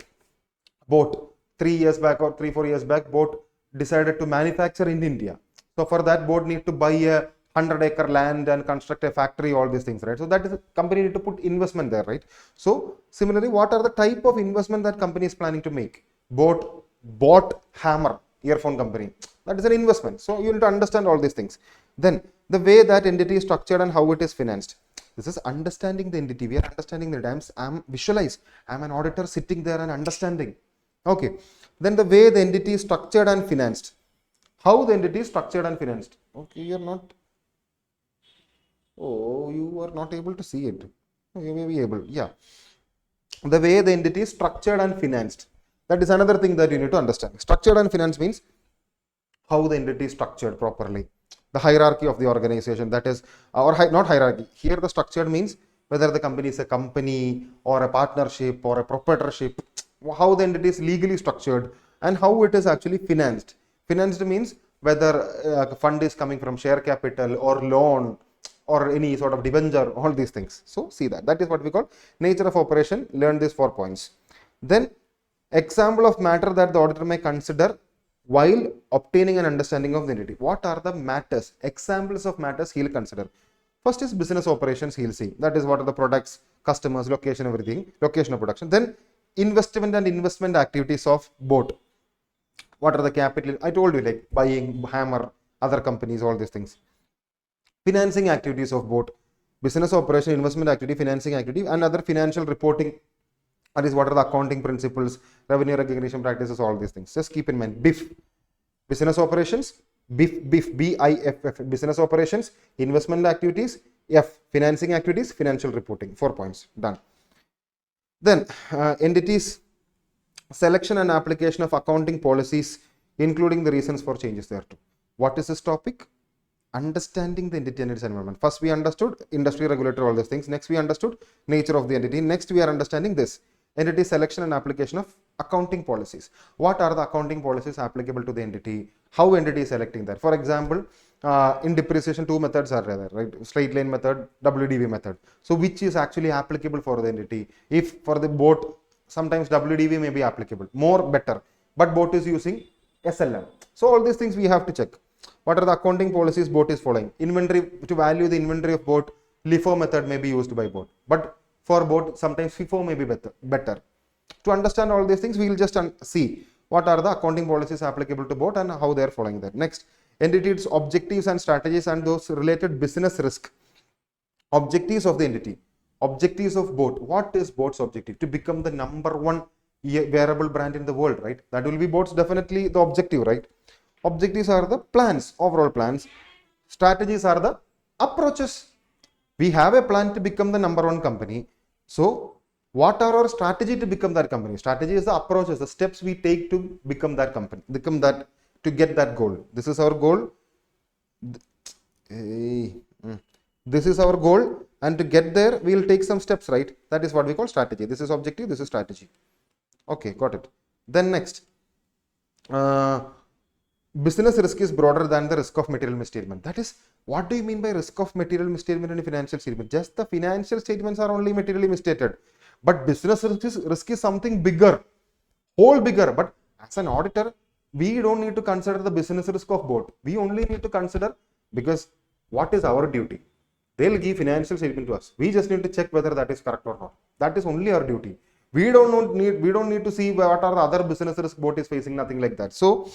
boat 3 years back or 3-4 years back, boat decided to manufacture in India. So for that, boat need to buy a 100-acre land and construct a factory, all these things, right? So that is a company need to put investment there, right? So similarly, what are the type of investment that company is planning to make? Boat bought hammer, earphone company. That is an investment. So you need to understand all these things. Then the way that entity is structured and how it is financed. This is understanding the entity. We are understanding the I'm visualize. I'm an auditor sitting there and understanding. Okay. Then the way the entity is structured and financed. How the entity is structured and financed. Okay, you're not. Oh, you are not able to see it. You may be able. Yeah. The way the entity is structured and financed. That is another thing that you need to understand. Structured and finance means how the entity is structured properly. The hierarchy of the organization, that is, or not hierarchy. Here the structured means whether the company is a company or a partnership or a proprietorship, how the entity is legally structured and how it is actually financed. Financed means whether a fund is coming from share capital or loan or any sort of debenture, all these things. So see that. That is what we call nature of operation. Learn these 4 points. Then example of matter that the auditor may consider while obtaining an understanding of the entity. What are the matters? Examples of matters he will consider. First is business operations, he will see. That is what are the products, customers, location, everything, location of production. Then investment and investment activities of boat. What are the capital? I told you, like buying, hammer, other companies, all these things. Financing activities of boat. Business operation, investment activity, financing activity, and other financial reporting. That is what are the accounting principles, revenue recognition practices, all these things. Just keep in mind, BIF, business operations, BIF, BIFF, business operations, investment activities, F, financing activities, financial reporting. 4 points, done. Then entities, selection and application of accounting policies, including the reasons for changes thereto. What is this topic? Understanding the entity and its environment. First we understood industry regulator, all these things. Next we understood nature of the entity. Next we are understanding this entity selection and application of accounting policies. What are the accounting policies applicable to the entity? How entity is selecting that? For example, in depreciation 2 methods are there, right? Straight line method, WDV method. So which is actually applicable for the entity? If for the boat, sometimes WDV may be applicable, more better, but boat is using SLM. So all these things we have to check. What are the accounting policies boat is following? Inventory, to value the inventory of boat, LIFO method may be used by boat, but for boat sometimes FIFO may be better. To understand all these things, we will just see what are the accounting policies applicable to boat and how they are following that. Next, entity's objectives and strategies and those related business risk. Objectives of the entity, objectives of boat. What is boat's objective? To become the #1 wearable brand in the world, right? That will be boat's definitely the objective, right? Objectives are the plans, overall plans. Strategies are the approaches. We have a plan to become the #1 company. So what are our strategy to become that company? Strategy is the approaches, the steps we take to become that company, to get that goal. This is our goal. This is our goal, and to get there, we will take some steps, right? That is what we call strategy. This is objective, this is strategy. Okay, got it. Then next, business risk is broader than the risk of material misstatement. That is, what do you mean by risk of material misstatement in a financial statement? Just the financial statements are only materially misstated, but business risk is something bigger, whole bigger. But as an auditor, we don't need to consider the business risk of both. We only need to consider, because what is our duty? They'll give financial statement to us. We just need to check whether that is correct or not. That is only our duty. We don't need to see what are the other business risk boat is facing, nothing like that. So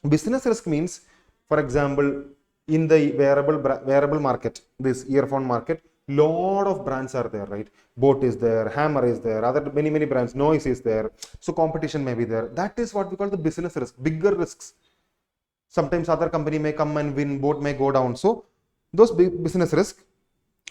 business risk means, for example, in the wearable market, this earphone market, lot of brands are there, right? Boat is there, Hammer is there, other many brands, Noise is there. So competition may be there. That is what we call the business risk, bigger risks. Sometimes other company may come and win, boat may go down. So those big business risk.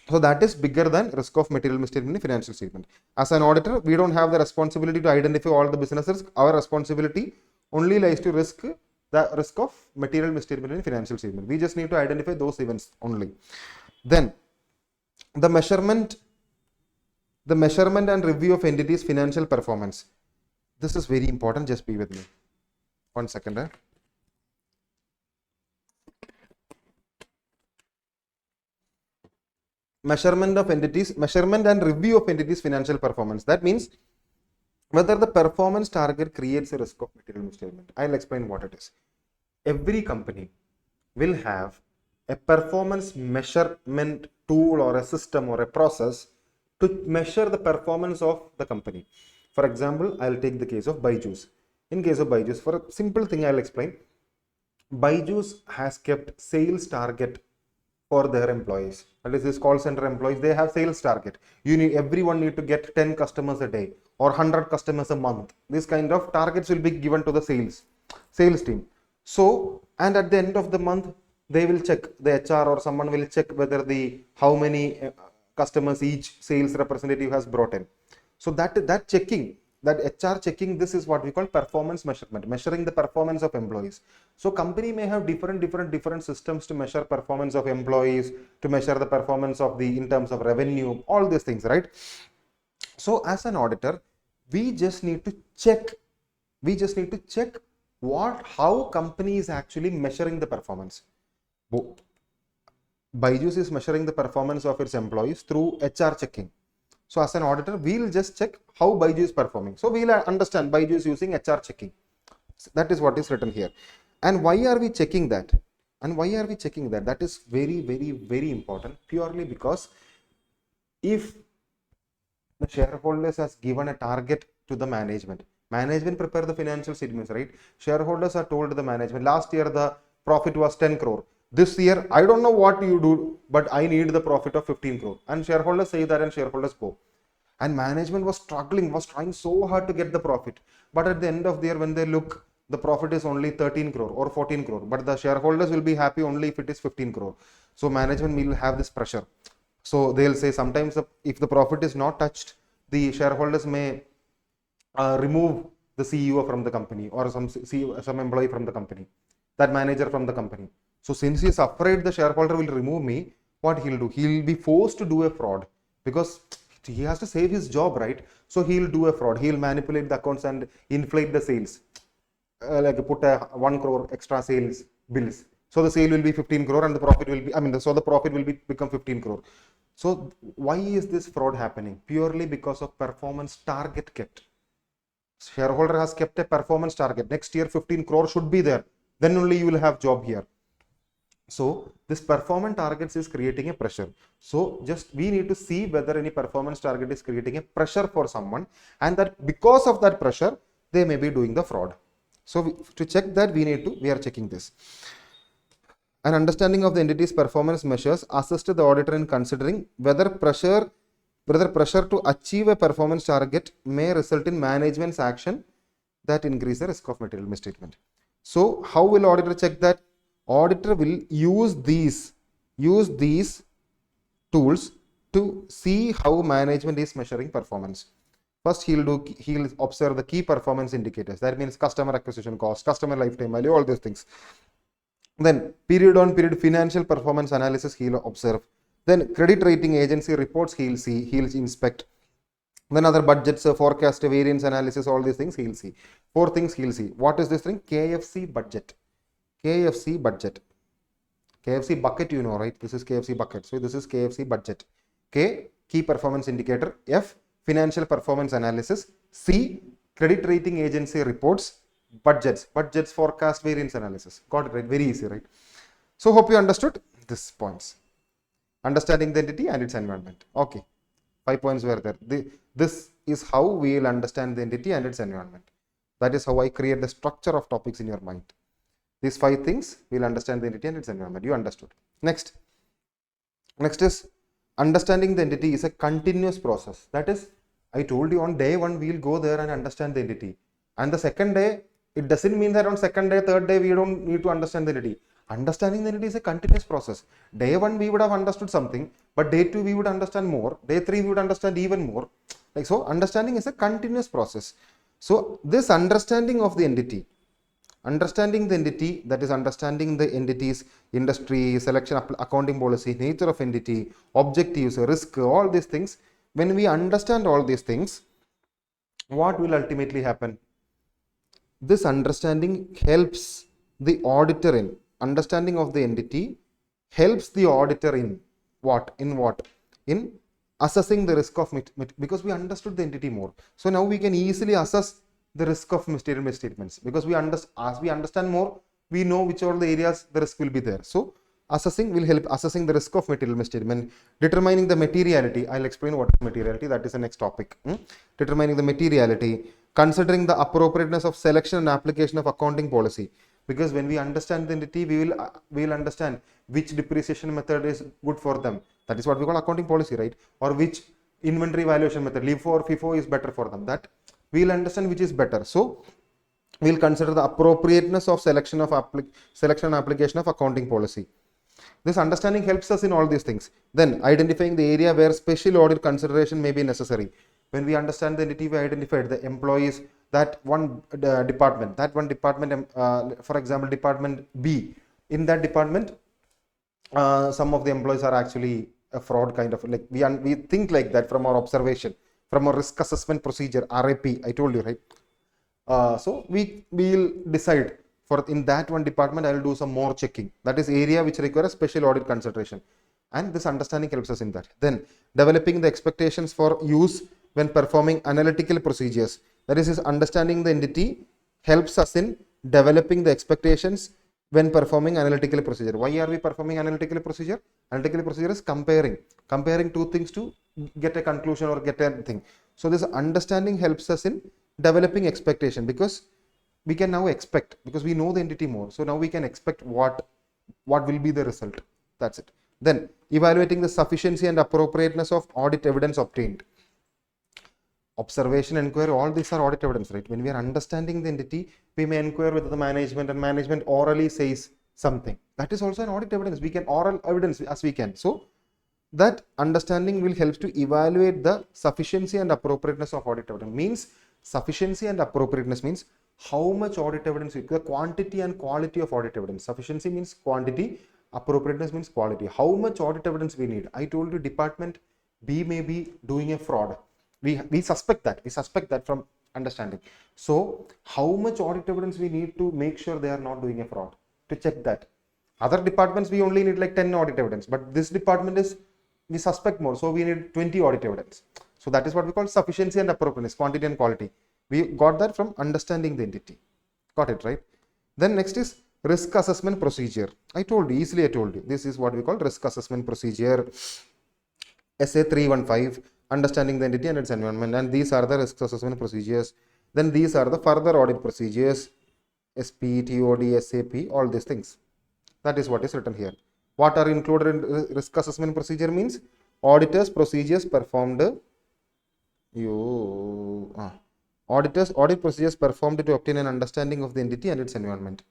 So that is bigger than risk of material misstatement in financial statement. As an auditor, we don't have the responsibility to identify all the business risks. Our responsibility only lies to the risk of material misstatement in financial statement. We just need to identify those events only. Then the measurement and review of entities' financial performance. This is very important. Just be with me. 1 second. measurement and review of entities' financial performance. That means whether the performance target creates a risk of material misstatement. I'll explain what it is. Every company will have a performance measurement tool or a system or a process to measure the performance of the company. For example, I'll take the case of Byju's. In case of Byju's, for a simple thing I'll explain, Byju's has kept sales target for their employees. That is, this call center employees, they have sales target. Everyone need to get 10 customers a day or 100 customers a month. This kind of targets will be given to the sales team. So, and at the end of the month, they will check, the HR or someone will check whether how many customers each sales representative has brought in. So that checking, that HR checking, this is what we call performance measurement, measuring the performance of employees. So company may have different systems to measure performance of employees, to measure the performance of in terms of revenue, all these things, right? So as an auditor, we just need to check how company is actually measuring the performance. Byju's is measuring the performance of its employees through HR checking. So as an auditor, we'll just check how Byju's is performing. So we'll understand Byju's is using HR checking. That is what is written here. And why are we checking that? That is very important, purely because if the shareholders has given a target to the management prepare the financial statements, right? Shareholders are told to the management, last year the profit was 10 crore. This year, I don't know what you do, but I need the profit of 15 crore. And shareholders say that and shareholders go. And management was struggling, was trying so hard to get the profit. But at the end of the year, when they look, the profit is only 13 crore or 14 crore. But the shareholders will be happy only if it is 15 crore. So management will have this pressure. So they'll say sometimes if the profit is not touched, the shareholders may remove the CEO from the company or some employee from the company, that manager from the company. So since he is afraid the shareholder will remove me, what he'll do? He'll be forced to do a fraud because he has to save his job, right? So he'll do a fraud. He'll manipulate the accounts and inflate the sales. Like put a 1 crore extra sales bills. So the sale will be 15 crore and the profit will be, so the profit will become 15 crore. So why is this fraud happening? Purely because of performance target kept. Shareholder has kept a performance target. Next year 15 crore should be there. Then only you will have job here. So this performance targets is creating a pressure. So just we need to see whether any performance target is creating a pressure for someone, and that because of that pressure, they may be doing the fraud. So to check that, we are checking this. An understanding of the entity's performance measures assist the auditor in considering whether pressure to achieve a performance target may result in management's action that increase the risk of material misstatement. So how will auditor check that? Auditor will use these tools to see how management is measuring performance. First, he'll observe the key performance indicators. That means customer acquisition cost, customer lifetime value, all these things. Then period on period financial performance analysis he'll observe. Then credit rating agency reports he'll inspect. Then other budgets, forecast, variance analysis, all these things he'll see. 4 things he'll see. What is this thing? KFC budget. KFC bucket, you know, right? This is KFC bucket. So this is KFC budget. K, key performance indicator. F, financial performance analysis. C, credit rating agency reports. Budgets, forecast, variance analysis. Got it, right? Very easy, right? So hope you understood these points. Understanding the entity and its environment. Okay, 5 points were there. This is how we will understand the entity and its environment. That is how I create the structure of topics in your mind. These 5 things we will understand the entity and its environment. You understood. Next is understanding the entity is a continuous process. That is, I told you on day 1 we will go there and understand the entity. And the second day, it doesn't mean that on second day, third day, we don't need to understand the entity. Understanding the entity is a continuous process. Day 1, we would have understood something, but day 2, we would understand more. Day 3, we would understand even more. Like so, understanding is a continuous process. So, this understanding of the entity, that is understanding the entity's industry, selection, accounting policy, nature of entity, objectives, risk, all these things. When we understand all these things, what will ultimately happen? This understanding helps the auditor in understanding of the entity, helps the auditor in what? in assessing the risk of because we understood the entity more. So now we can easily assess the risk of material misstatements because as we understand more, we know which are the areas the risk will be there. So assessing will help assessing the risk of material misstatement. Determining the materiality, I'll explain what is materiality, that is the next topic. Determining the materiality, considering the appropriateness of selection and application of accounting policy, because when we understand the entity, we will understand which depreciation method is good for them. That is what we call accounting policy, right? Or which inventory valuation method, LIFO or FIFO, is better for them. That we will understand which is better. So we will consider the appropriateness of selection and application of accounting policy. This understanding helps us in all these things. Then identifying the area where special audit consideration may be necessary. When we understand the entity, we identified the employees, that one department, for example, department B. In that department, some of the employees are actually a fraud kind of, like we think like that from our observation, from our risk assessment procedure, RAP, I told you, right? So we will decide for in that one department, I will do some more checking. That is area which requires special audit consideration. And this understanding helps us in that. Then developing the expectations for use when performing analytical procedures. That is understanding the entity helps us in developing the expectations when performing analytical procedure. Why are we performing analytical procedure? Analytical procedure is comparing two things to get a conclusion or get a thing. So this understanding helps us in developing expectation, because we can now expect, because we know the entity more. So now we can expect what will be the result. That's it. Then evaluating the sufficiency and appropriateness of audit evidence obtained. Observation, inquiry, all these are audit evidence, right? When we are understanding the entity, we may inquire with the management, and management orally says something. That is also an audit evidence. We can oral evidence as we can. So that understanding will help to evaluate the sufficiency and appropriateness of audit evidence. Means sufficiency and appropriateness means how much audit evidence, the quantity and quality of audit evidence. Sufficiency means quantity, appropriateness means quality. How much audit evidence we need? I told you department B may be doing a fraud. We suspect that from understanding. So how much audit evidence we need to make sure they are not doing a fraud, to check that. Other departments we only need like 10 audit evidence, but this department is, we suspect more, so we need 20 audit evidence. So that is what we call sufficiency and appropriateness, quantity and quality. We got that from understanding the entity. Got it, right? Then next is risk assessment procedure. I told you, this is what we call risk assessment procedure. SA 315, understanding the entity and its environment, and these are the risk assessment procedures. Then these are the further audit procedures, SP, TOD, SAP, all these things. That is what is written here. What are included in risk assessment procedure means auditors procedures performed. Audit procedures performed to obtain an understanding of the entity and its environment,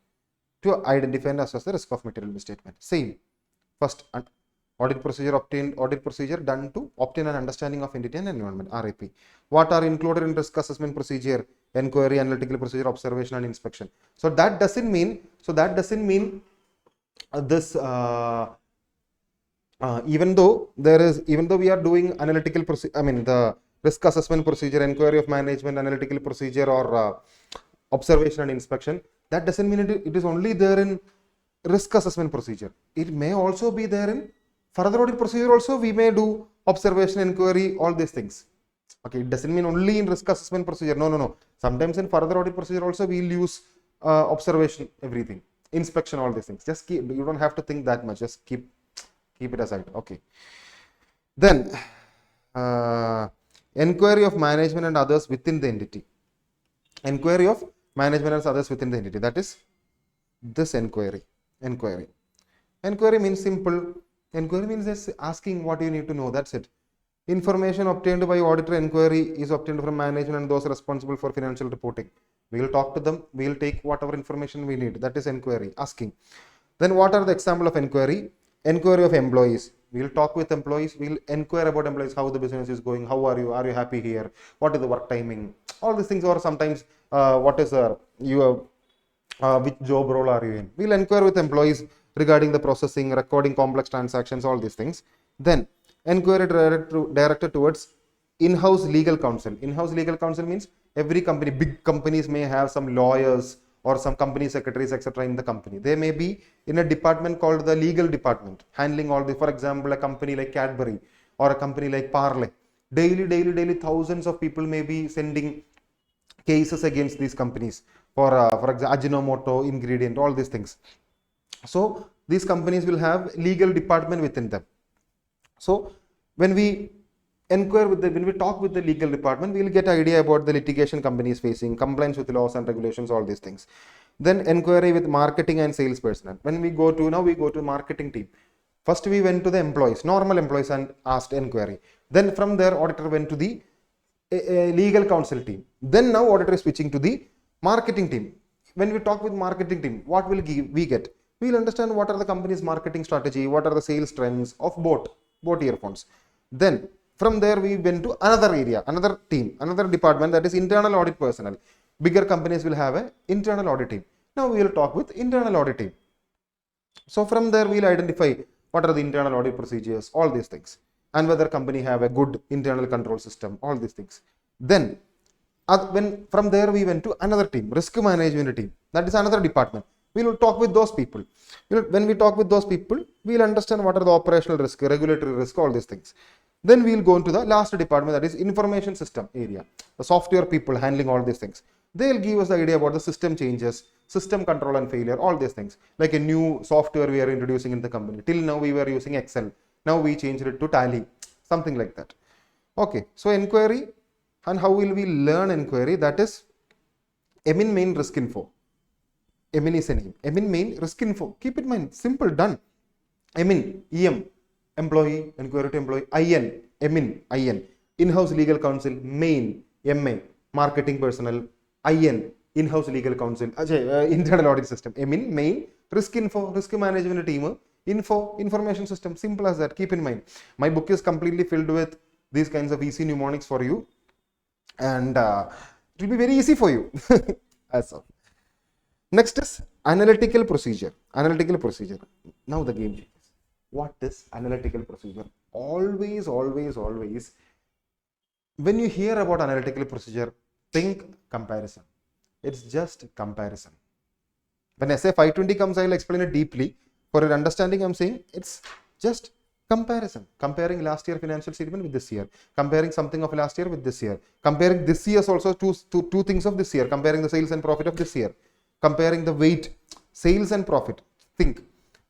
to identify and assess the risk of material misstatement. Same. First, audit procedure done to obtain an understanding of entity and environment, RAP. What are included in risk assessment procedure? Inquiry, analytical procedure, observation and inspection. So that doesn't mean this even though we are doing analytical procedure, the risk assessment procedure, inquiry of management, analytical procedure, or observation and inspection, that doesn't mean it is only there in risk assessment procedure. It may also be there in further audit procedure also. We may do observation, inquiry, all these things. Okay, it doesn't mean only in risk assessment procedure. No. Sometimes in further audit procedure also we will use observation, everything, inspection, all these things. Just keep, you don't have to think that much. Just keep it aside. Okay. Then inquiry of management and others within the entity. Inquiry of management and others within the entity. That is this inquiry. Inquiry means simple. Inquiry means just asking what you need to know. That's it. Information obtained by auditor inquiry is obtained from management and those responsible for financial reporting. We will talk to them. We will take whatever information we need. That is inquiry, asking. Then what are the example of inquiry? Inquiry of employees. We will talk with employees. We will inquire about employees, how the business is going, how are you? Are you happy here? What is the work timing? All these things. Or sometimes what is your which job role are you in? We will inquire with employees regarding the processing, recording complex transactions, all these things. Then inquiry directed towards in-house legal counsel. In-house legal counsel means every company, big companies may have some lawyers or some company secretaries, etc. in the company. They may be in a department called the legal department, handling all the, for example, a company like Cadbury or a company like Parle. Daily, thousands of people may be sending cases against these companies for example, Ajinomoto, ingredient, all these things. So these companies will have legal department within them. So when we when we talk with the legal department, we will get idea about the litigation companies facing, compliance with laws and regulations, all these things. Then inquiry with marketing and sales personnel. When we go to marketing team. First we went to the employees, normal employees, and asked inquiry. Then from there, auditor went to the legal counsel team. Then now auditor is switching to the marketing team. When we talk with marketing team, what will we get? We will understand what are the company's marketing strategy, what are the sales trends of both earphones. Then from there we went to another area, another team, another department, that is internal audit personnel. Bigger companies will have an internal audit team. Now we will talk with internal audit team. So from there we will identify what are the internal audit procedures, all these things, and whether company have a good internal control system, all these things. Then from there we went to another team, risk management team, that is another department. We will talk with those people. When we talk with those people, we will understand what are the operational risk, regulatory risk, all these things. Then we will go into the last department, that is information system area, the software people handling all these things. They will give us the idea about the system changes, system control and failure, all these things. Like a new software we are introducing in the company. Till now we were using Excel. Now we changed it to Tally, something like that. Okay, so inquiry, and how will we learn inquiry? That is Emin main risk info. Emin is a name. Emin main risk info. Keep it in mind. Simple, done. Emin, EM, employee, inquiry to employee. IN, Emin, IN. In-house legal counsel, main, MA, marketing personnel. IN, in-house legal counsel, internal audit system. Emin, main, risk info, risk management team, info, information system. Simple as that. Keep in mind. My book is completely filled with these kinds of easy mnemonics for you. And it will be very easy for you. As of. Next is analytical procedure. Analytical procedure. Now the game changes. What is analytical procedure? Always, when you hear about analytical procedure, think comparison. It's just comparison. When SA 520 comes, I will explain it deeply. For your understanding, I am saying it's just comparison. Comparing last year financial statement with this year. Comparing something of last year with this year. Comparing this year's also two things of this year. Comparing the sales and profit of this year. Comparing the weight, sales and profit. Think.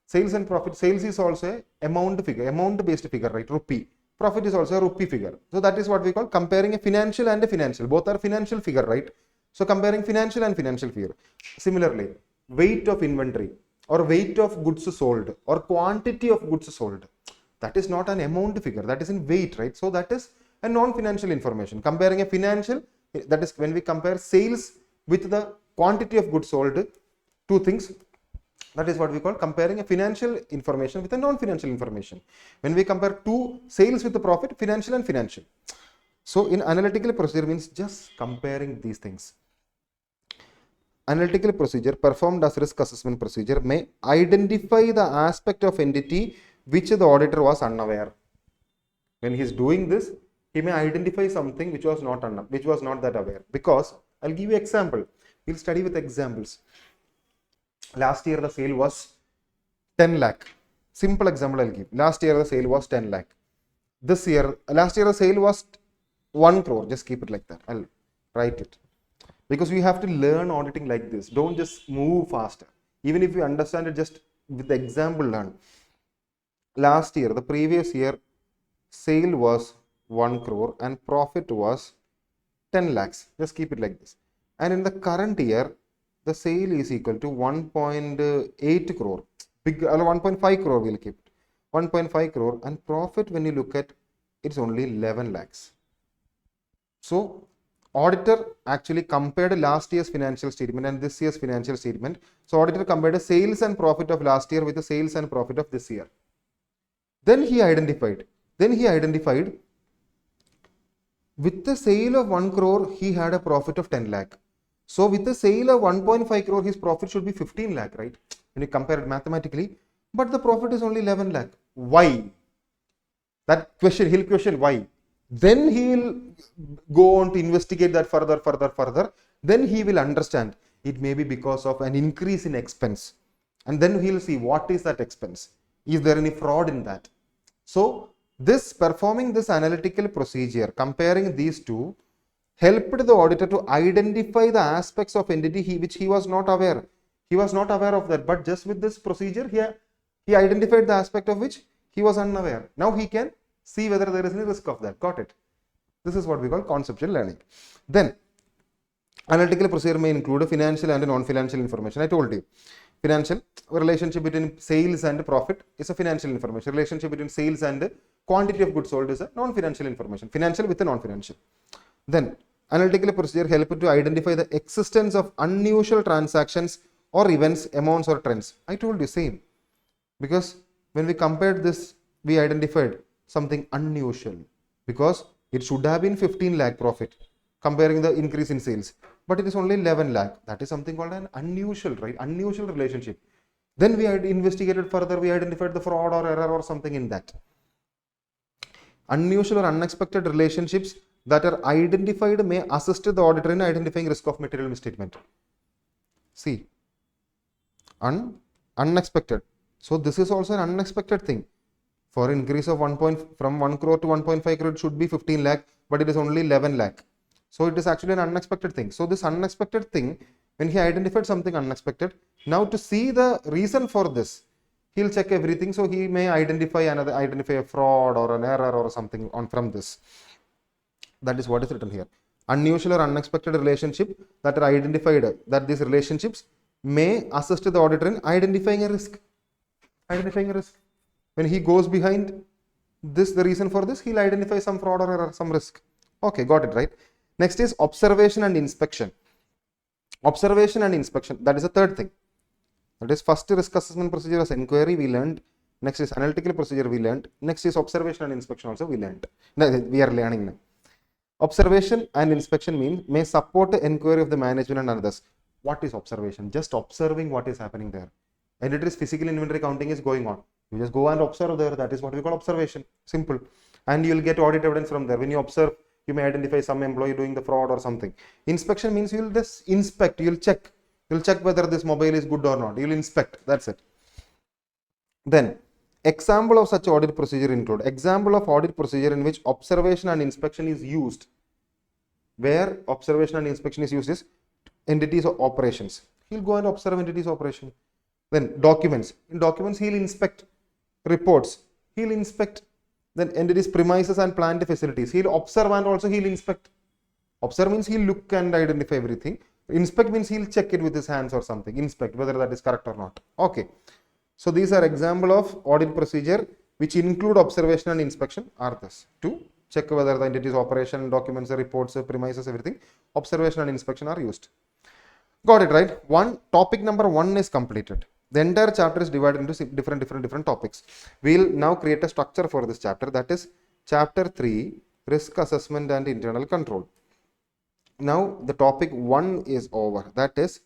Sales and profit. Sales is also a amount figure, amount based figure, right? Rupee. Profit is also a rupee figure. So that is what we call comparing a financial and a financial. Both are financial figure, right? So comparing financial and financial figure. Similarly, weight of inventory or weight of goods sold or quantity of goods sold. That is not an amount figure. That is in weight, right? So that is a non-financial information. Comparing a financial, that is when we compare sales with the quantity of goods sold, two things. That is what we call comparing a financial information with a non-financial information. When we compare two sales with the profit, financial and financial. So in analytical procedure means just comparing these things. Analytical procedure performed as risk assessment procedure may identify the aspect of entity which the auditor was unaware. When he is doing this, he may identify something which was not that aware. Because I'll give you an example. We'll study with examples. Last year the sale was 10 lakh. Simple example I'll give. Last year the sale was 10 lakh. This year, last year the sale was 1 crore. Just keep it like that. I'll write it. Because we have to learn auditing like this. Don't just move faster. Even if you understand it, just with the example learn. Last year, the previous year, sale was 1 crore and profit was 10 lakhs. Just keep it like this. And in the current year, the sale is equal to 1.8 crore. 1.5 crore we'll keep it. 1.5 crore and profit when you look at it's only 11 lakhs. So auditor actually compared last year's financial statement and this year's financial statement. So auditor compared the sales and profit of last year with the sales and profit of this year. Then he identified with the sale of 1 crore, he had a profit of 10 lakh. So with the sale of 1.5 crore, his profit should be 15 lakh, right? When you compare it mathematically, but the profit is only 11 lakh. Why? That question, he'll question why. Then he will go on to investigate that further. Then he will understand it may be because of an increase in expense. And then he'll see what is that expense. Is there any fraud in that? So This performing this analytical procedure, comparing these two, helped the auditor to identify the aspects of entity which he was not aware. He was not aware of that, but just with this procedure, he identified the aspect of which he was unaware. Now he can see whether there is any risk of that. Got it? This is what we call conceptual learning. Then, analytical procedure may include financial and non-financial information. I told you, financial relationship between sales and profit is a financial information. Relationship between sales and quantity of goods sold is a non-financial information. Financial with a non-financial. Then, analytical procedure help to identify the existence of unusual transactions or events, amounts or trends. I told you same. Because when we compared this, we identified something unusual. Because it should have been 15 lakh profit, comparing the increase in sales. But it is only 11 lakh. That is something called an unusual, right? Unusual relationship. Then we had investigated further, we identified the fraud or error or something in that. Unusual or unexpected relationships that are identified may assist the auditor in identifying risk of material misstatement. See, unexpected. So this is also an unexpected thing. For increase of from 1 crore to 1.5 crore, it should be 15 lakh, but it is only 11 lakh. So it is actually an unexpected thing. So this unexpected thing, when he identified something unexpected, now to see the reason for this, he'll check everything. So he may identify a fraud or an error or something from this. That is what is written here. Unusual or unexpected relationship that are identified, that these relationships may assist the auditor in identifying a risk. When he goes behind this, the reason for this, he'll identify some fraud or error, some risk. Okay, got it, right? Next is observation and inspection. Observation and inspection, that is the third thing. That is first risk assessment procedure as inquiry we learned. Next is analytical procedure we learned. Next is observation and inspection also we learned. We are learning now. Observation and inspection means may support the inquiry of the management and others. What is observation? Just observing what is happening there. And it is physical inventory counting is going on. You just go and observe there. That is what we call observation. Simple. And you will get audit evidence from there. When you observe, you may identify some employee doing the fraud or something. Inspection means you will just inspect. You will check. You will check whether this mobile is good or not. You will inspect. That's it. Then, example of such audit procedure include example of audit procedure in which observation and inspection is used. Where observation and inspection is used is entities or operations. He'll go and observe entities operation. Then documents. In documents, he'll inspect reports. He'll inspect then entities, premises and plant facilities. He'll observe and also he'll inspect. Observe means he'll look and identify everything. Inspect means he'll check it with his hands or something. Inspect whether that is correct or not. Okay. So these are example of audit procedure which include observation and inspection are this. To check whether the entities operation, documents, reports, premises, everything. Observation and inspection are used. Got it, right? Topic number 1 is completed. The entire chapter is divided into different topics. We'll now create a structure for this chapter. That is chapter 3, risk assessment and internal control. Now the topic 1 is over. That is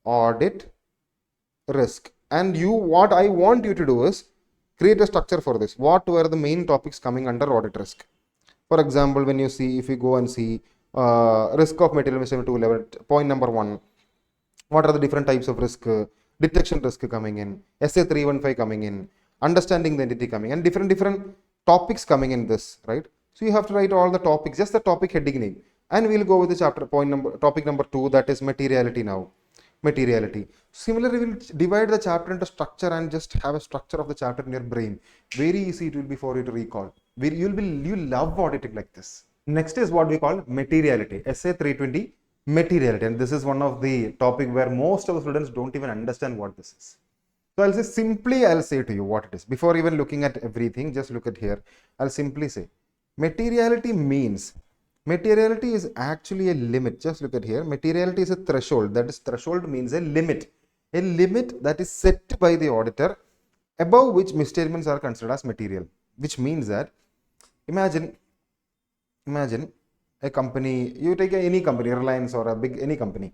audit, risk. And what I want you to do is create a structure for this. What were the main topics coming under audit risk? For example, when you see, if you go and see risk of material misstatement 2 level, point number 1. What are the different types of risk? Detection risk coming in, SA315 coming in, understanding the entity coming, and different topics coming in this, right? So you have to write all the topics, just the topic heading name, and we'll go with the topic number 2, that is materiality now. Materiality. Similarly, we'll divide the chapter into structure and just have a structure of the chapter in your brain. Very easy it will be for you to recall. You'll love auditing like this. Next is what we call materiality, SA320. Materiality, and this is one of the topic where most of the students don't even understand what this is. So I'll say to you what it is. Before even looking at everything, just look at here. I'll simply say materiality is actually a limit. Just look at here. Materiality is a threshold. That is, threshold means a limit that is set by the auditor above which misstatements are considered as material, which means that imagine a company, you take any company, Reliance or any company.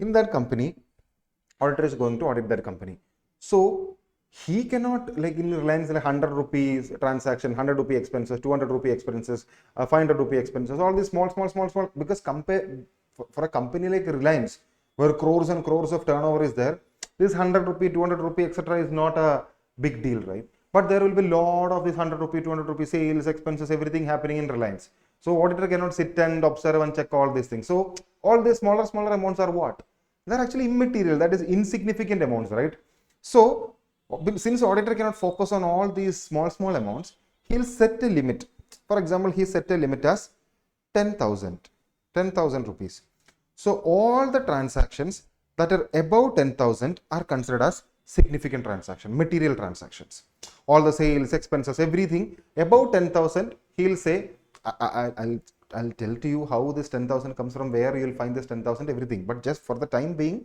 In that company, auditor is going to audit that company. So he cannot, like in Reliance, like 100 rupees transaction, 100 rupee expenses, 200 rupee expenses, 500 rupee expenses, all these small, because for a company like Reliance, where crores and crores of turnover is there, this 100 rupee, 200 rupee, etc. is not a big deal, right? But there will be a lot of this 100 rupee, 200 rupee sales, expenses, everything happening in Reliance. So auditor cannot sit and observe and check all these things. So all these smaller amounts are what? They're actually immaterial, that is insignificant amounts, right? So since auditor cannot focus on all these small amounts, he'll set a limit. For example, he set a limit as 10,000 rupees. So all the transactions that are above 10,000 are considered as significant transaction, material transactions. All the sales, expenses, everything above 10,000, he'll say, I'll tell to you how this 10,000 comes from, where you'll find this 10,000, everything. But just for the time being,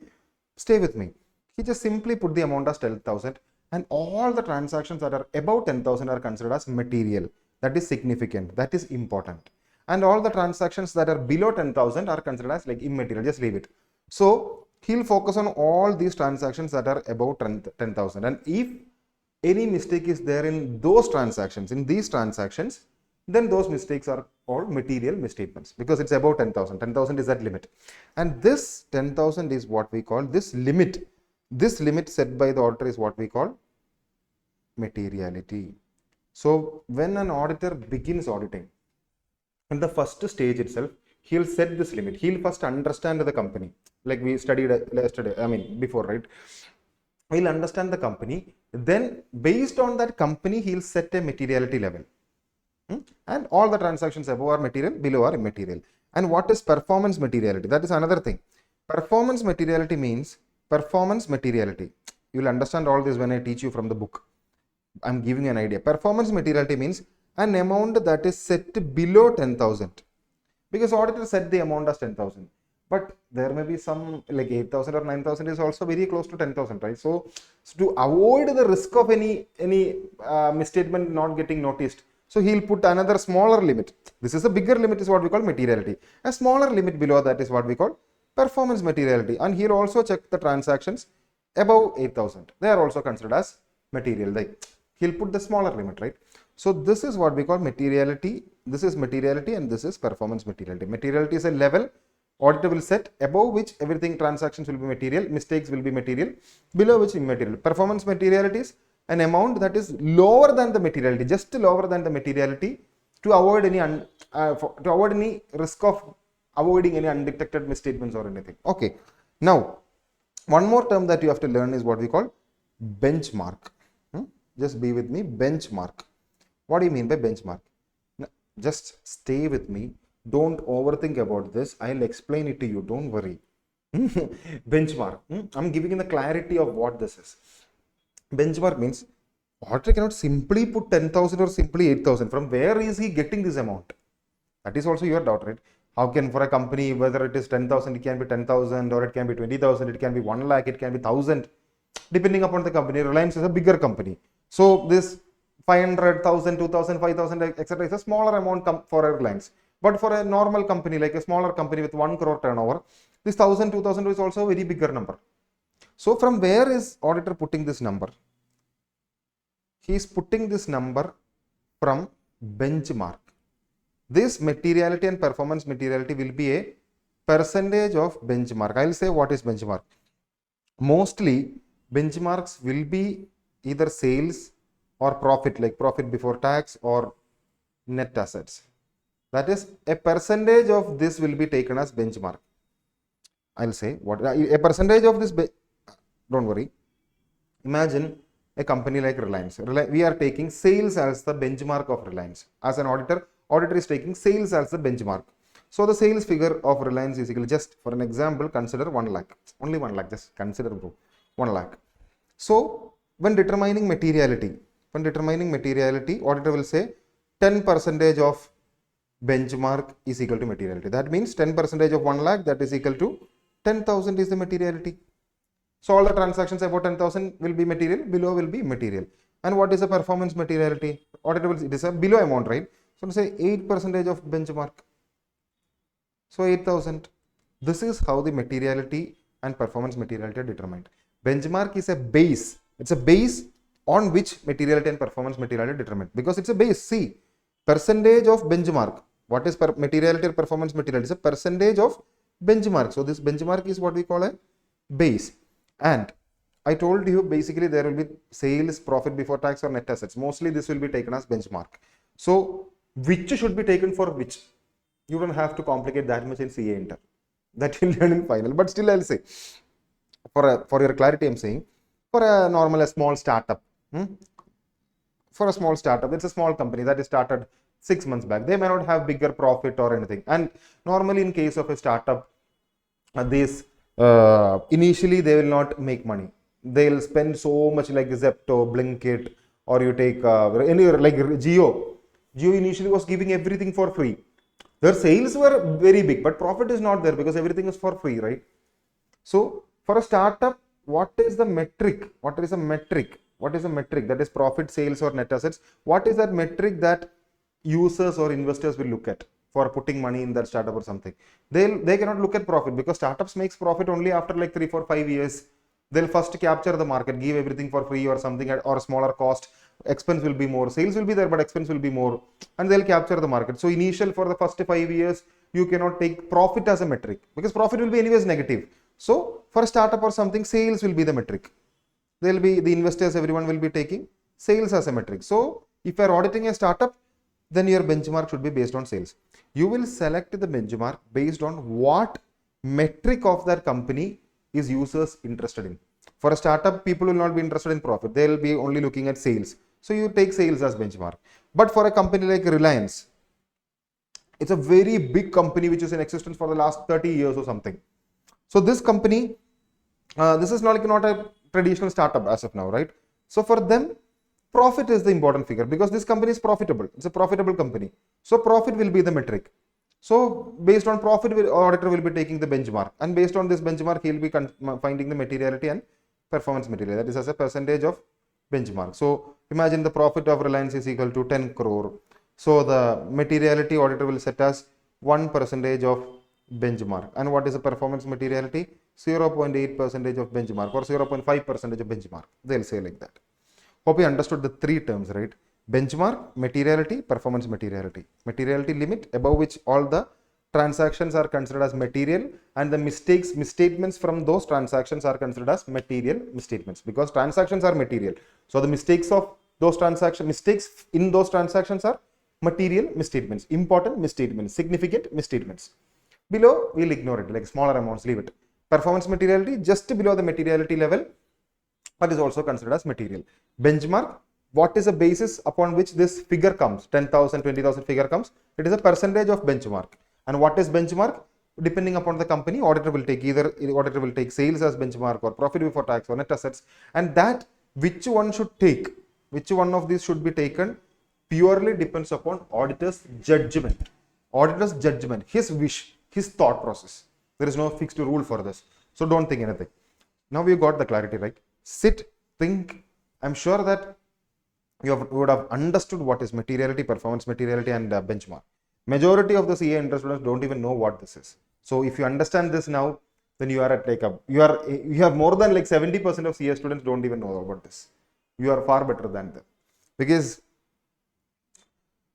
stay with me. He just simply put the amount as 10,000, and all the transactions that are above 10,000 are considered as material. That is significant. That is important. And all the transactions that are below 10,000 are considered as like immaterial. Just leave it. So he'll focus on all these transactions that are above 10,000. And if any mistake is there in those transactions, in these transactions, then those mistakes are called material misstatements, because it's above 10,000. 10,000 is that limit. And this 10,000 is what we call this limit. This limit set by the auditor is what we call materiality. So when an auditor begins auditing, in the first stage itself, he'll set this limit. He'll first understand the company, like we studied yesterday, before, right? He'll understand the company. Then based on that company, he'll set a materiality level. And all the transactions above are material, below are immaterial. And what is performance materiality? That is another thing. Performance materiality means performance materiality. You will understand all this when I teach you from the book. I'm giving you an idea. Performance materiality means an amount that is set below 10,000. Because auditor set the amount as 10,000. But there may be some like 8,000 or 9,000 is also very close to 10,000, right? So to avoid the risk of any misstatement not getting noticed, so he'll put another smaller limit. This is a bigger limit, is what we call materiality. A smaller limit below that is what we call performance materiality. And he'll also check the transactions above 8,000. They are also considered as material. Like he'll put the smaller limit, right? So this is what we call materiality. This is materiality and this is performance materiality. Materiality is a level auditor will set above which everything transactions will be material, mistakes will be material, below which immaterial. Performance materiality is an amount that is lower than the materiality, just lower than the materiality, to avoid any risk of avoiding any undetected misstatements or anything. Okay. Now, one more term that you have to learn is what we call benchmark. Just be with me. Benchmark. What do you mean by benchmark? Just stay with me. Don't overthink about this. I'll explain it to you. Don't worry. Benchmark. I'm giving you the clarity of what this is. Benchmark means auditor cannot simply put 10,000 or simply 8,000. From where is he getting this amount? That is also your doubt, right? How can, for a company, whether it is 10,000, it can be 10,000, or it can be 20,000, it can be 1 lakh, it can be 1,000, depending upon the company. Reliance is a bigger company. So this 500, 1,000, 2,000, 5,000, etc. is a smaller amount for Reliance. But for a normal company, like a smaller company with 1 crore turnover, this 1,000, 2,000 is also a very bigger number. So from where is auditor putting this number? He is putting this number from benchmark. This materiality and performance materiality will be a percentage of benchmark. I will say what is benchmark. Mostly benchmarks will be either sales or profit, like profit before tax or net assets. That is, a percentage of this will be taken as benchmark. I'll say what a percentage of this. Don't worry. Imagine a company like Reliance. We are taking sales as the benchmark of Reliance. As an auditor, auditor is taking sales as the benchmark. So the sales figure of Reliance is equal, just for an example, consider 1 lakh. Only 1 lakh. Just consider 1 lakh. So when determining materiality, auditor will say 10% of benchmark is equal to materiality. That means 10% of 1 lakh, that is equal to 10,000 is the materiality. So all the transactions above 10,000 will be material, below will be immaterial. And what is the performance materiality? Auditor will, it is a below amount, right? So say 8% of benchmark. So 8,000. This is how the materiality and performance materiality are determined. Benchmark is a base. It's a base on which materiality and performance materiality are determined. Because it's a base. See, percentage of benchmark. What is materiality or performance materiality? It's a percentage of benchmark. So this benchmark is what we call a base. And I told you basically there will be sales, profit before tax or net assets. Mostly this will be taken as benchmark. So which should be taken for which? You don't have to complicate that much in CA Inter. That you'll learn in final. But still I'll say, for your clarity, I'm saying, for a small startup, for a small startup, it's a small company that is started 6 months back. They may not have bigger profit or anything. And normally in case of a startup, this initially they will not make money. They'll spend so much like Zepto, Blinkit, or you take any like Geo. Geo initially was giving everything for free. Their sales were very big, but profit is not there because everything is for free, right? So for a startup, what is the metric? What is a metric? What is a metric? That is profit, sales, or net assets. What is that metric that users or investors will look at for putting money in that startup or something? They cannot look at profit because startups makes profit only after like 3, 4, 5 years. They'll first capture the market, give everything for free or something at or smaller cost. Expense will be more, sales will be there, but expense will be more, and they'll capture the market. So initial for the first 5 years, you cannot take profit as a metric because profit will be anyways negative. So for a startup or something, sales will be the metric. They'll be the investors, everyone will be taking sales as a metric. So if you are auditing a startup, then your benchmark should be based on sales. You will select the benchmark based on what metric of that company is users interested in. For a startup, people will not be interested in profit. They'll be only looking at sales. So you take sales as benchmark. But for a company like Reliance, it's a very big company which is in existence for the last 30 years or something. So this company, this is not a traditional startup as of now, right? So for them, profit is the important figure because this company is profitable. It's a profitable company. So profit will be the metric. So based on profit, auditor will be taking the benchmark, and based on this benchmark, he will be finding the materiality and performance material. That is as a percentage of benchmark. So imagine the profit of Reliance is equal to 10 crore. So the materiality auditor will set as 1% of benchmark. And what is the performance materiality? 0.8% of benchmark or 0.5% of benchmark. They'll say like that. Hope you understood the three terms, right? Benchmark, materiality, performance materiality. Materiality limit above which all the transactions are considered as material, and the misstatements from those transactions are considered as material misstatements because transactions are material. So the mistakes of those mistakes in those transactions are material misstatements, important misstatements, significant misstatements. Below, we'll ignore it, like smaller amounts, leave it. Performance materiality, just below the materiality level, that is also considered as material. Benchmark, what is the basis upon which this figure comes? 10,000, 20,000 figure comes. It is a percentage of benchmark. And what is benchmark? Depending upon the company, auditor will take sales as benchmark or profit before tax or net assets. And that which one should take, which one of these should be taken purely depends upon auditor's judgment. Auditor's judgment, his wish, his thought process. There is no fixed rule for this. So don't think anything. Now we got the clarity, right? Sit, think. I'm sure that you would have understood what is materiality, performance materiality, and benchmark. Majority of the CA Inter students don't even know what this is. So if you understand this now, then you are at like you have more than like 70% of CA students don't even know about this. You are far better than them because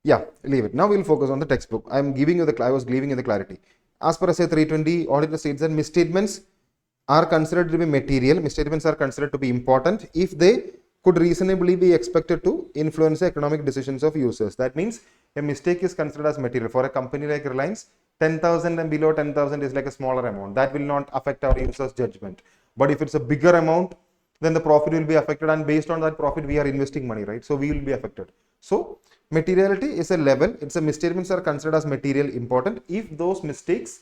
yeah, leave it. Now we'll focus on the textbook. I was giving you the clarity. As per SA 320, auditor states that misstatements are considered to be material. Misstatements are considered to be important if they could reasonably be expected to influence the economic decisions of users. That means a mistake is considered as material. For a company like Reliance, 10,000 and below 10,000 is like a smaller amount. That will not affect our users' judgment. But if it's a bigger amount, then the profit will be affected, and based on that profit, we are investing money, right? So we will be affected. So materiality is a level. It's a misstatements are considered as material important if those mistakes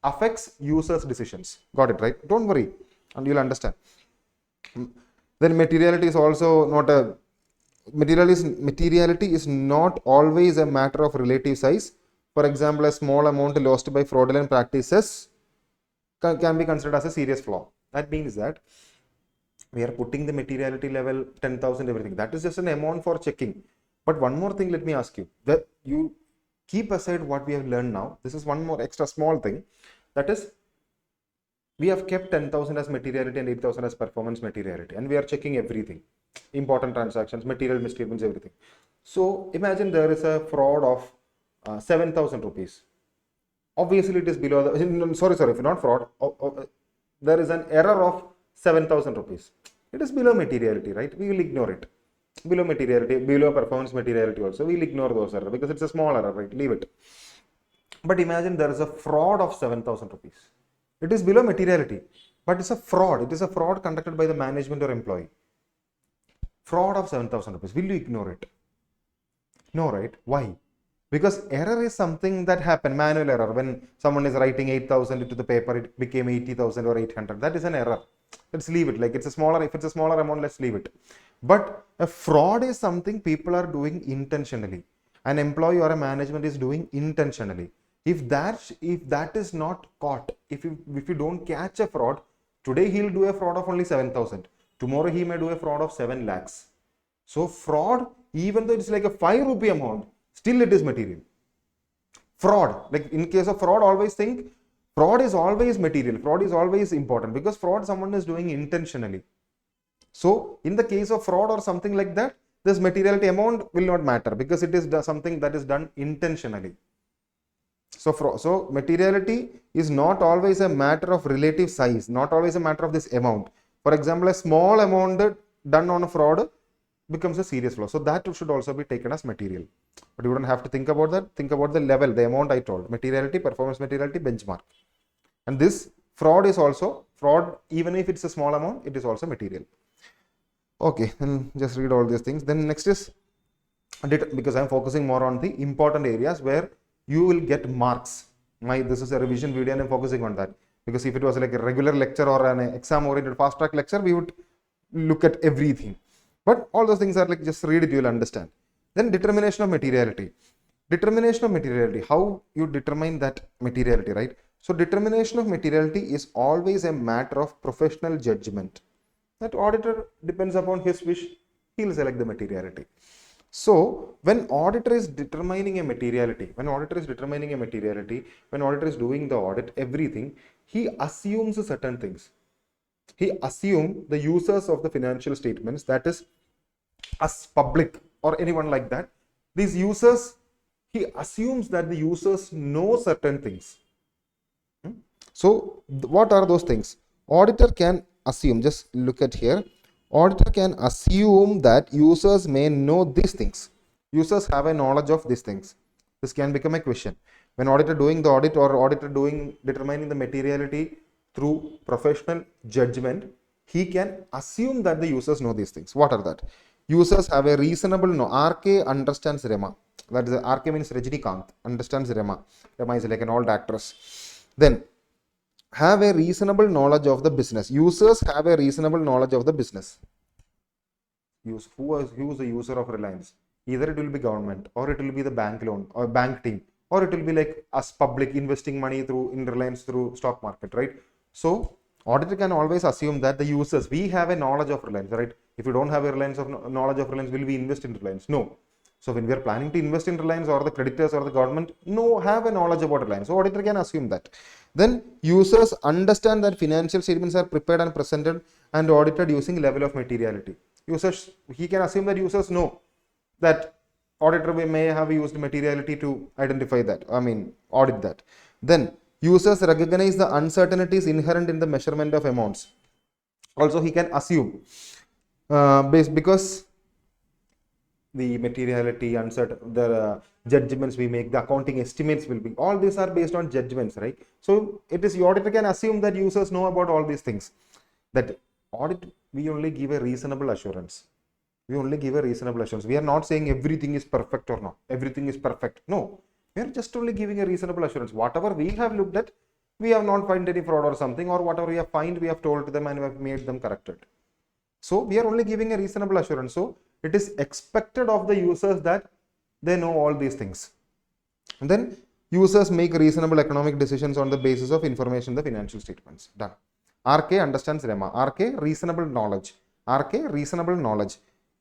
affects users' decisions. Got it, right? Don't worry, and you'll understand. Then materiality is also not a materiality is not always a matter of relative size. For example, a small amount lost by fraudulent practices can be considered as a serious flaw. That means that we are putting the materiality level 10,000 everything. That is just an amount for checking. But one more thing, let me ask you. That you keep aside what we have learned now. This is one more extra small thing. That is, we have kept 10,000 as materiality and 8,000 as performance materiality, and we are checking everything, important transactions, material misstatements, everything. So imagine there is a fraud of 7,000 rupees. Obviously, it is below the, sorry, if not fraud, there is an error of 7,000 rupees. It is below materiality, right? We will ignore it. Below materiality, below performance materiality also, we'll ignore those errors because it's a small error, right? Leave it. But imagine there is a fraud of 7,000 rupees. It is below materiality, but it's a fraud. It is a fraud conducted by the management or employee. Fraud of 7,000 rupees. Will you ignore it? No, right? Why? Because error is something that happened, manual error. When someone is writing 8,000 into the paper, it became 80,000 or 800. That is an error. Let's leave it. Like it's a smaller, if it's a smaller amount, let's leave it. But a fraud is something people are doing intentionally. An employee or a management is doing intentionally. If that is not caught, if you don't catch a fraud, today he'll do a fraud of only 7,000. Tomorrow he may do a fraud of 7 lakhs. So fraud, even though it's like a 5 rupee amount, still it is material. Fraud, like in case of fraud, always think fraud is always material. Fraud is always important because fraud someone is doing intentionally. So in the case of fraud or something like that, this materiality amount will not matter because it is something that is done intentionally. So materiality is not always a matter of relative size, not always a matter of this amount. For example, a small amount done on a fraud becomes a serious flaw. So that should also be taken as material. But you don't have to think about that. Think about the level, the amount I told. Materiality, performance materiality, benchmark. And this fraud is also fraud, even if it's a small amount, it is also material. Okay, then just read all these things. Then next is, because I'm focusing more on the important areas where you will get marks. This is a revision video and I'm focusing on that. Because if it was like a regular lecture or an exam oriented fast track lecture, we would look at everything. But all those things are like, just read it, you will understand. Then determination of materiality. Determination of materiality, how you determine that materiality, right? So determination of materiality is always a matter of professional judgment. That auditor depends upon his wish, he will select the materiality. So when auditor is determining a materiality, when auditor is doing the audit, everything, he assumes certain things. He assumes the users of the financial statements, that is us public or anyone like that, these users, he assumes that the users know certain things. So what are those things? Auditor can assume, just look at here, auditor can assume that users may know these things. Users have a knowledge of these things. This can become a question. When auditor doing the audit or auditor determining the materiality through professional judgment, he can assume that the users know these things. What are that? Users have a reasonable RK understands REMA. That is, RK means Rajinikanth, understands REMA. REMA is like an old actress. Then have a reasonable knowledge of the business. Users have a reasonable knowledge of the business. Who is the user of Reliance? Either it will be government, or it will be the bank loan or bank team, or it will be like us public investing money in Reliance through stock market, right? So auditor can always assume that the users, we have a knowledge of Reliance, right? If you don't have a knowledge of Reliance, will we invest in Reliance? No. So when we are planning to invest in Reliance, or the creditors or the government, have a knowledge about Reliance. So auditor can assume that. Then users understand that financial statements are prepared and presented and audited using level of materiality. Users, he can assume that users know that auditor may have used materiality to identify that, audit that. Then users recognize the uncertainties inherent in the measurement of amounts. Also he can assume because the materiality, the judgments we make, the accounting estimates will be, all these are based on judgments, right? So it is, the auditor can assume that users know about all these things. That audit, we only give a reasonable assurance. We are not saying everything is perfect or not. Everything is perfect. No, we are just only giving a reasonable assurance. Whatever we have looked at, we have not found any fraud or something, or whatever we have found, we have told to them and we have made them corrected. So we are only giving a reasonable assurance. So it is expected of the users that they know all these things. And then users make reasonable economic decisions on the basis of information in the financial statements. Done. RK understands REMA. RK, reasonable knowledge. RK, reasonable knowledge.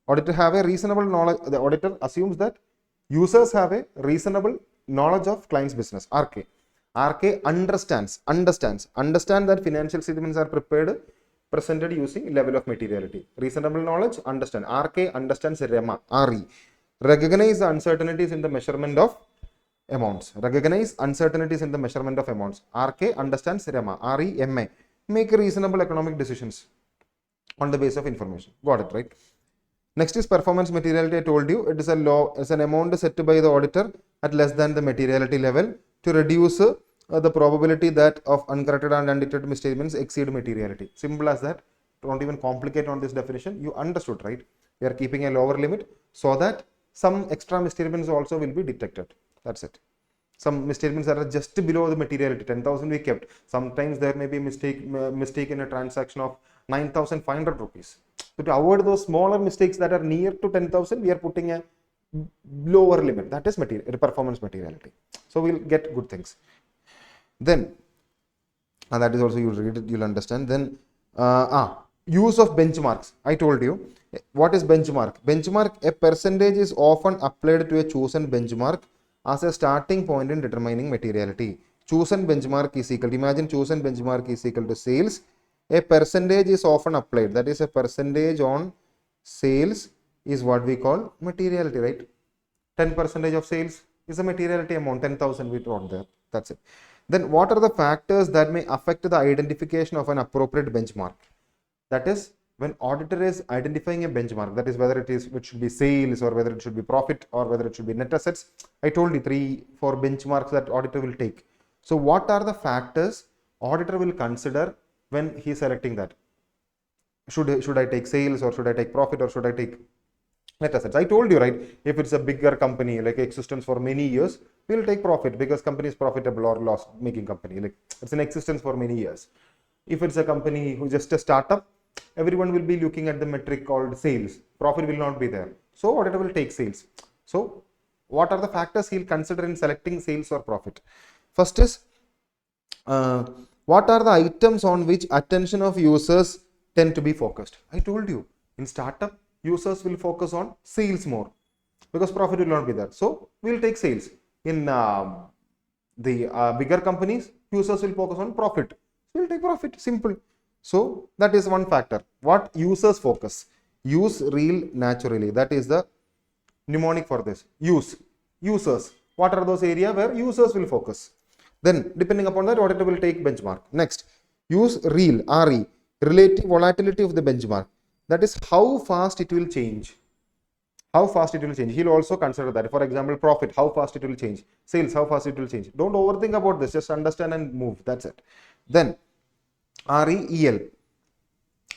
Auditor have a reasonable knowledge. The auditor assumes that users have a reasonable knowledge of client's business. RK. RK understands that financial statements are presented using level of materiality. Reasonable knowledge, understand. RK understands REMA. RE. Recognize the uncertainties in the measurement of amounts. Recognize uncertainties in the measurement of amounts. RK understands REMA. RE, MA. Make reasonable economic decisions. on the basis of information. Got it, right? Next is performance materiality. I told you it is a law, it's an amount set by the auditor at less than the materiality level to reduce the probability that of uncorrected and undetected misstatements exceed materiality. Simple as that. Don't even complicate on this definition. You understood, right? We are keeping a lower limit so that some extra misstatements also will be detected. That's it. Some misstatements that are just below the materiality, 10,000 we kept. Sometimes there may be a mistake in a transaction of 9,500 rupees. So to avoid those smaller mistakes that are near to 10,000, we are putting a lower limit. That is performance materiality. So we'll get good things. Then, and that is also, you'll read it, you'll understand. Then, use of benchmarks. I told you. What is benchmark? Benchmark, a percentage is often applied to a chosen benchmark as a starting point in determining materiality. Chosen benchmark is equal to, imagine chosen benchmark is equal to sales. A percentage is often applied. That is, a percentage on sales is what we call materiality, right? 10% of sales is a materiality amount. 10,000 we wrote there. That's it. Then what are the factors that may affect the identification of an appropriate benchmark? That is, when auditor is identifying a benchmark, that is whether it should be sales or whether it should be profit or whether it should be net assets. I told you 3-4 benchmarks that auditor will take. So what are the factors auditor will consider when he is selecting that? Should I take sales or should I take profit or should I take net assets? I told you, right? If it's a bigger company like existence for many years, we will take profit because company is profitable or loss making company. Like it's in existence for many years. If it's a company who just a startup, everyone will be looking at the metric called sales. Profit will not be there. So auditor will take sales. So what are the factors he'll consider in selecting sales or profit? First is, what are the items on which attention of users tend to be focused? I told you, in startup, users will focus on sales more because profit will not be there. So we'll take sales. In the bigger companies, users will focus on profit. So we'll take profit. Simple. So that is one factor. What users focus? Use real naturally. That is the mnemonic for this. Use. Users. What are those areas where users will focus? Then depending upon that, auditor will take benchmark. Next, use real, RE, relative volatility of the benchmark. That is how fast it will change. How fast it will change. He'll also consider that. For example, profit, how fast it will change. Sales, how fast it will change. Don't overthink about this. Just understand and move. That's it. Then REEL,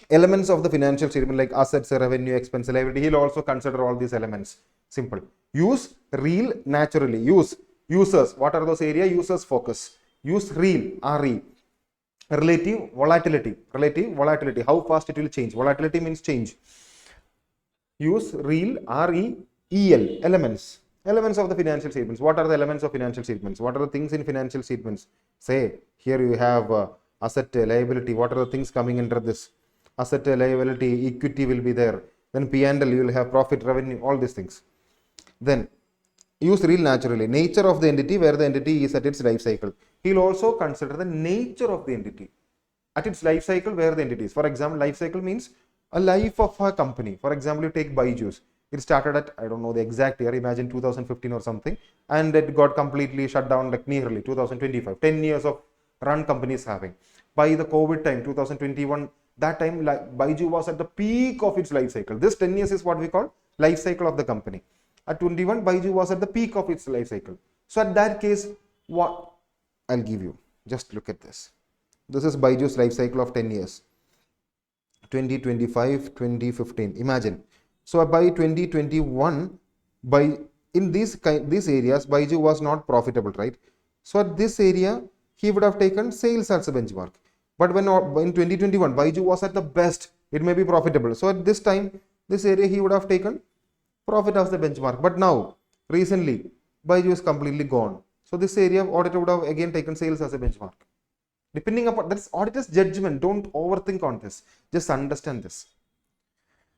elements of the financial statement like assets, revenue, expense, liability. He'll also consider all these elements. Simple. Use real naturally. Use users. What are those areas? Users focus. Use real, RE. Relative volatility. Relative volatility. How fast it will change. Volatility means change. Use real, REEL, elements. Elements of the financial statements. What are the elements of financial statements? What are the things in financial statements? Say, here you have asset, liability. What are the things coming under this? Asset, liability, equity will be there. Then P&L, you will have profit, revenue, all these things. Then use real naturally. Nature of the entity, where the entity is at its life cycle. He'll also consider the nature of the entity. At its life cycle, where the entity is. For example, life cycle means a life of a company. For example, you take Byju's. It started at, I don't know the exact year, imagine 2015 or something, and it got completely shut down like nearly 2025. 10 years of run companies having. By the COVID time, 2021, that time Byju was at the peak of its life cycle. This 10 years is what we call life cycle of the company. At 21, Byju was at the peak of its life cycle. So at that case, what I'll give you, just look at this. This is Byju's life cycle of 10 years. 2025, 2015. Imagine. So by 2021, in these areas, Byju was not profitable, right? So at this area, he would have taken sales as a benchmark. But when in 2021, Byju was at the best, it may be profitable. So at this time, this area he would have taken profit as the benchmark. But now, recently, Byju is completely gone. So this area, auditor would have again taken sales as a benchmark. Depending upon, that's auditor's judgment. Don't overthink on this. Just understand this.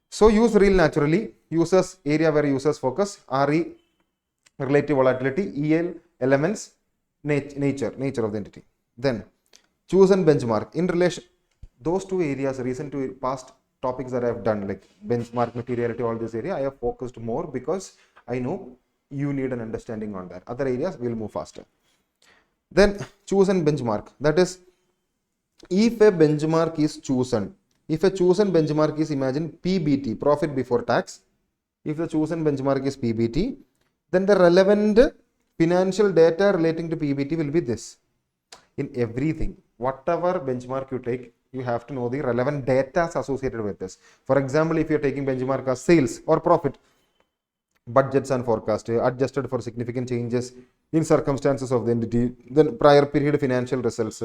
So use real naturally. Users, area where users focus. RE, relative volatility. EL, elements, nature of the entity. Then choose and benchmark. In relation, those two areas, recent to past topics that I have done, like benchmark, materiality, all this area, I have focused more because I know you need an understanding on that. Other areas will move faster. Then choose and benchmark. That is, if a benchmark is chosen, If a chosen benchmark is, imagine PBT, profit before tax. If the chosen benchmark is PBT, then the relevant financial data relating to PBT will be this. In everything, whatever benchmark you take, you have to know the relevant data associated with this. For example, if you are taking benchmark as sales or profit, budgets and forecast adjusted for significant changes in circumstances of the entity, then prior period financial results,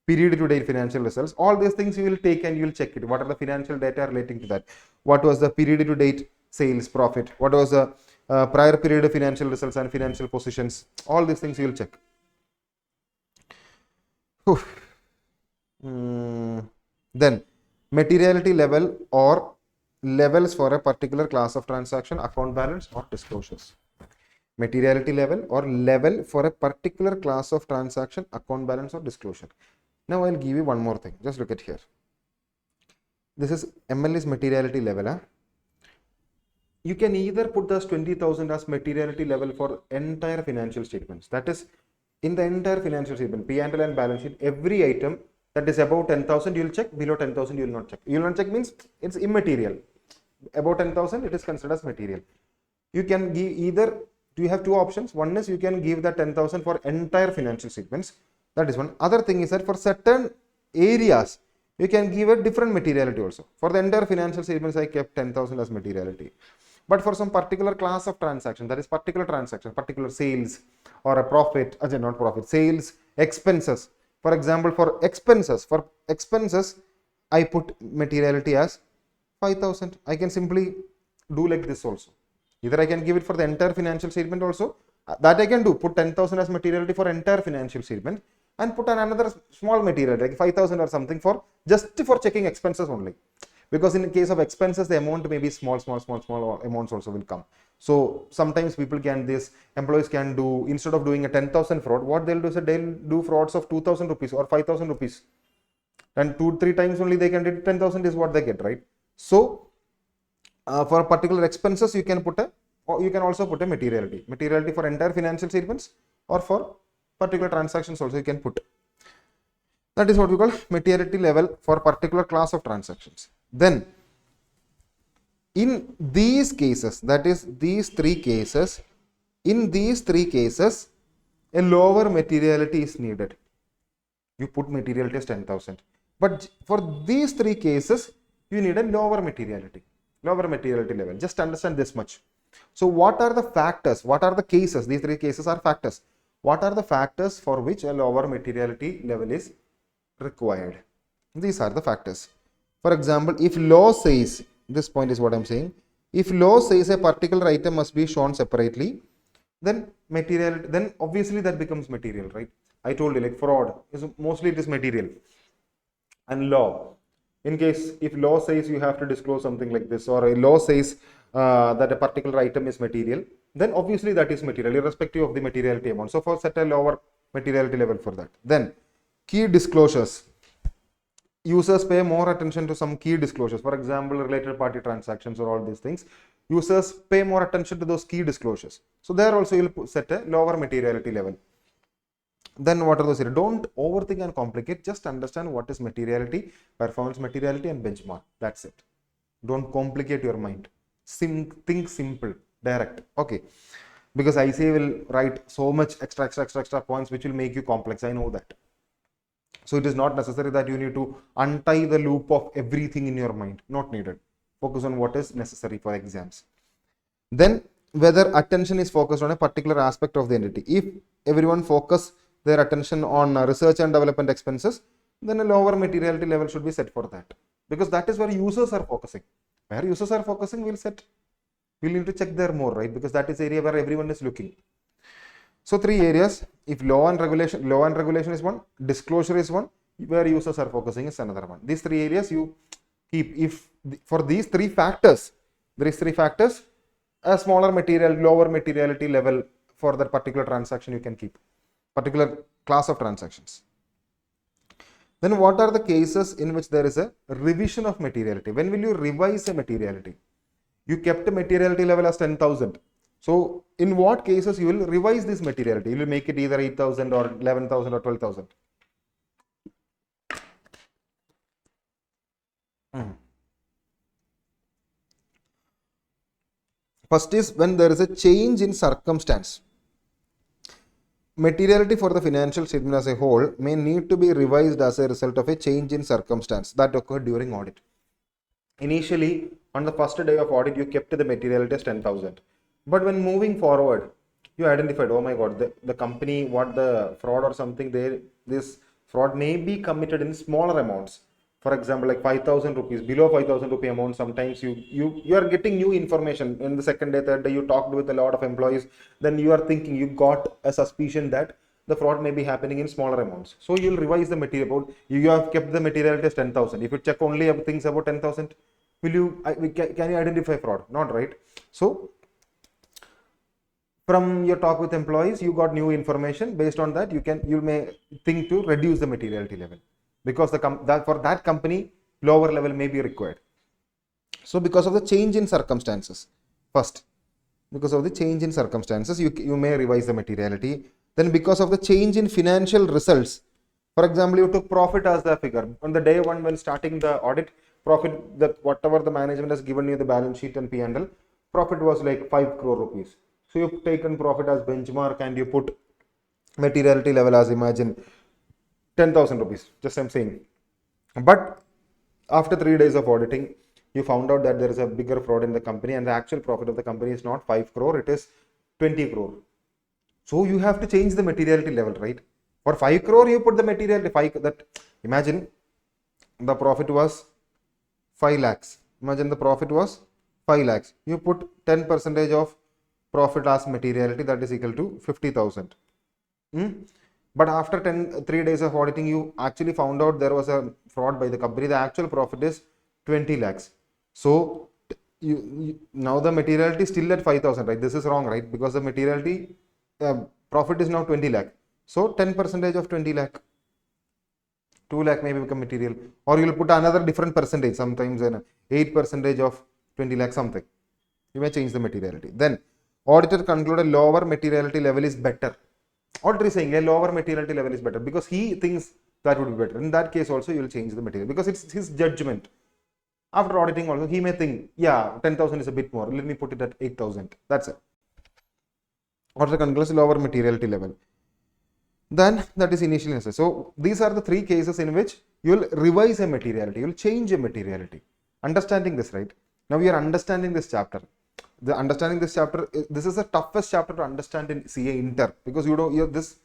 period to date financial results, all these things you will take and you will check it. What are the financial data relating to that? What was the period to date sales, profit? What was the prior period financial results and financial positions? All these things you will check. Then materiality level or levels for a particular class of transaction, account balance or disclosures. Materiality level or level for a particular class of transaction, account balance or disclosure. Now I'll give you one more thing. Just look at here. This is ML is materiality level. You can either put this 20,000 as materiality level for entire financial statements. That is, in the entire financial statement, P&L and balance sheet, every item that is above 10,000 you will check, below 10,000 you will not check. You will not check means it's immaterial. Above 10,000 it is considered as material. You can give either, you have two options. One is you can give the 10,000 for entire financial statements. That is one. Other thing is that for certain areas, you can give a different materiality also. For the entire financial statements, I kept 10,000 as materiality. But for some particular class of transaction, that is particular transaction, particular sales or a profit, not profit, sales, expenses. For example, for expenses, I put materiality as 5,000. I can simply do like this also. Either I can give it for the entire financial statement also. That I can do. Put 10,000 as materiality for entire financial statement and put another small materiality like 5,000 or something for just for checking expenses only. Because in the case of expenses, the amount may be small amounts also will come. So sometimes people can, employees can do, instead of doing a 10,000 fraud, what they'll do is they'll do frauds of 2,000 rupees or 5,000 rupees. And 2-3 times only they can do 10,000 is what they get, right? So for particular expenses, you can put you can also put a materiality for entire financial statements or for particular transactions also you can put. That is what we call materiality level for particular class of transactions. Then in these cases, that is these three cases, a lower materiality is needed. You put materiality as 10,000. But for these three cases, you need a lower materiality level. Just understand this much. So what are the factors? What are the cases? These three cases are factors. What are the factors for which a lower materiality level is required? These are the factors. For example, if law says, this point is what I'm saying, if law says a particular item must be shown separately, then materiality, then obviously that becomes material, right? I told you like fraud is mostly it is material. And law, in case if law says you have to disclose something like this, or a law says that a particular item is material, then obviously that is material irrespective of the materiality amount. So for set a lower materiality level for that. Then key disclosures. Users pay more attention to some key disclosures. For example, related party transactions or all these things. Users pay more attention to those key disclosures. So there also you will set a lower materiality level. Then what are those here? Don't overthink and complicate. Just understand what is materiality, performance materiality and benchmark. That's it. Don't complicate your mind. Think simple, direct. Okay. Because ICA will write so much extra points which will make you complex. I know that. So it is not necessary that you need to untie the loop of everything in your mind. Not needed. Focus on what is necessary for exams. Then whether attention is focused on a particular aspect of the entity. If everyone focus their attention on research and development expenses, then a lower materiality level should be set for that. Because that is where users are focusing. Where users are focusing, we'll need to check there more, right? Because that is the area where everyone is looking. So three areas, if law and regulation is one, disclosure is one, where users are focusing is another one. These three areas you keep. If for these three factors, a smaller lower materiality level for that particular transaction you can keep, particular class of transactions. Then what are the cases in which there is a revision of materiality? When will you revise a materiality? You kept a materiality level as 10,000. So in what cases you will revise this materiality? You will make it either 8,000 or 11,000 or 12,000. First is when there is a change in circumstance. Materiality for the financial statement as a whole may need to be revised as a result of a change in circumstance that occurred during audit. Initially, on the first day of audit, you kept the materiality as 10,000. But when moving forward, you identified, oh my God, the company, what the fraud or something, this fraud may be committed in smaller amounts. For example, like 5,000 rupees, below 5,000 rupee amount, sometimes you are getting new information. In the second day, third day, you talked with a lot of employees, then you are thinking, you got a suspicion that the fraud may be happening in smaller amounts. So you'll revise the material. You have kept the materiality as 10,000. If you check only things about 10,000, will you can you identify fraud? Not right. So from your talk with employees, you got new information. Based on that, you may think to reduce the materiality level because for that company lower level may be required. So because of the change in circumstances, first, because of the change in circumstances, you may revise the materiality. Then because of the change in financial results, for example, you took profit as the figure on the day one when starting the audit. Profit, that whatever the management has given you the balance sheet and P&L, profit was like 5 crore rupees. So you've taken profit as benchmark and you put materiality level as, imagine, 10,000 rupees. Just I'm saying. But after 3 days of auditing, you found out that there is a bigger fraud in the company and the actual profit of the company is not 5 crore, it is 20 crore. So you have to change the materiality level, right? For 5 crore, you put the materiality 5, that imagine the profit was 5 lakhs. Imagine the profit was 5 lakhs. You put 10% of profit as materiality, that is equal to 50,000. But after 3 days of auditing, you actually found out there was a fraud by the company. The actual profit is 20 lakhs. So now the materiality is still at 5,000, right? This is wrong, right? Because the materiality profit is now 20 lakh. So 10% of 20 lakh. 2 lakh may become material, or you will put another different percentage, sometimes 8% of 20 lakh something. You may change the materiality. Then auditor concluded lower materiality level is better. Auditor is saying a lower materiality level is better because he thinks that would be better. In that case also you will change the material because it's his judgment. After auditing also he may think, yeah, 10,000 is a bit more, let me put it at 8,000. That's it. Auditor concludes lower materiality level. Then that is initially necessary. So these are the 3 cases in which you will revise a materiality, you will change a materiality. Understanding this, right? Now we are understanding this chapter. Understanding this chapter, this is the toughest chapter to understand in CA Inter because this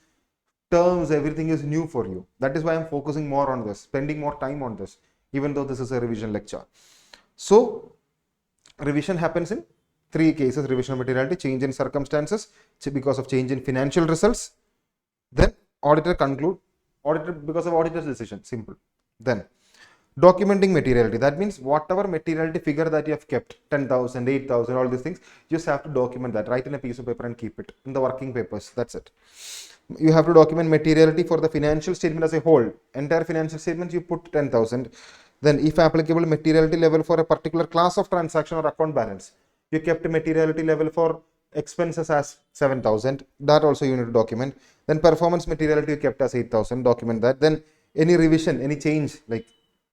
terms, everything is new for you. That is why I'm focusing more on this, spending more time on this, even though this is a revision lecture. So revision happens in 3 cases: revision of materiality, change in circumstances because of change in financial results. Then auditor conclude, auditor because of auditor's decision, simple. Then documenting materiality, that means whatever materiality figure that you have kept, 10,000, 8,000, all these things, you just have to document that, write in a piece of paper and keep it in the working papers. That's it. You have to document materiality for the financial statement as a whole. Entire financial statement you put 10,000. Then if applicable, materiality level for a particular class of transaction or account balance. You kept a materiality level for expenses as 7,000. That also you need to document. Then performance materiality you kept as 8,000. Document that. Then any revision, any change, like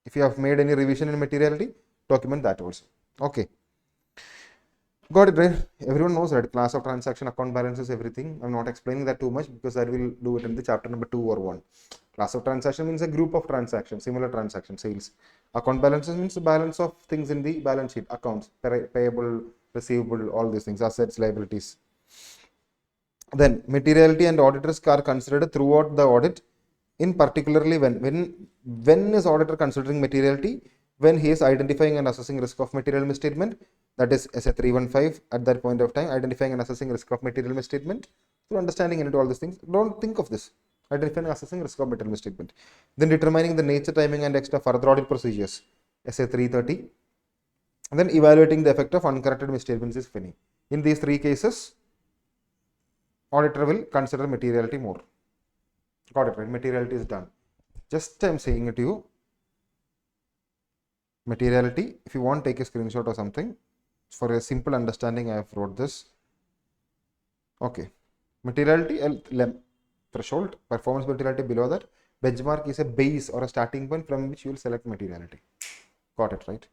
if you have made any revision in materiality, document that also. Okay. Got it, right? Everyone knows, right? Class of transaction, account balances, everything. I'm not explaining that too much because I will do it in the chapter number 2 or 1. Class of transaction means a group of transactions, similar transactions, sales. Account balances means the balance of things in the balance sheet, accounts, payable, receivable, all these things, assets, liabilities. Then materiality and auditors are considered throughout the audit. In particularly when is auditor considering materiality? When he is identifying and assessing risk of material misstatement, that is SA315 at that point of time, identifying and assessing risk of material misstatement. Through understanding into all these things, don't think of this. Identifying and assessing risk of material misstatement. Then determining the nature, timing and extent of further audit procedures, SA330. And then evaluating the effect of uncorrected misstatements, if any. In these 3 cases, auditor will consider materiality more. Got it, right? Materiality is done. Just I'm saying it to you. Materiality, if you want, take a screenshot or something. For a simple understanding, I have wrote this. Okay. Materiality, threshold, performance materiality below that. Benchmark is a base or a starting point from which you will select materiality. Got it, right?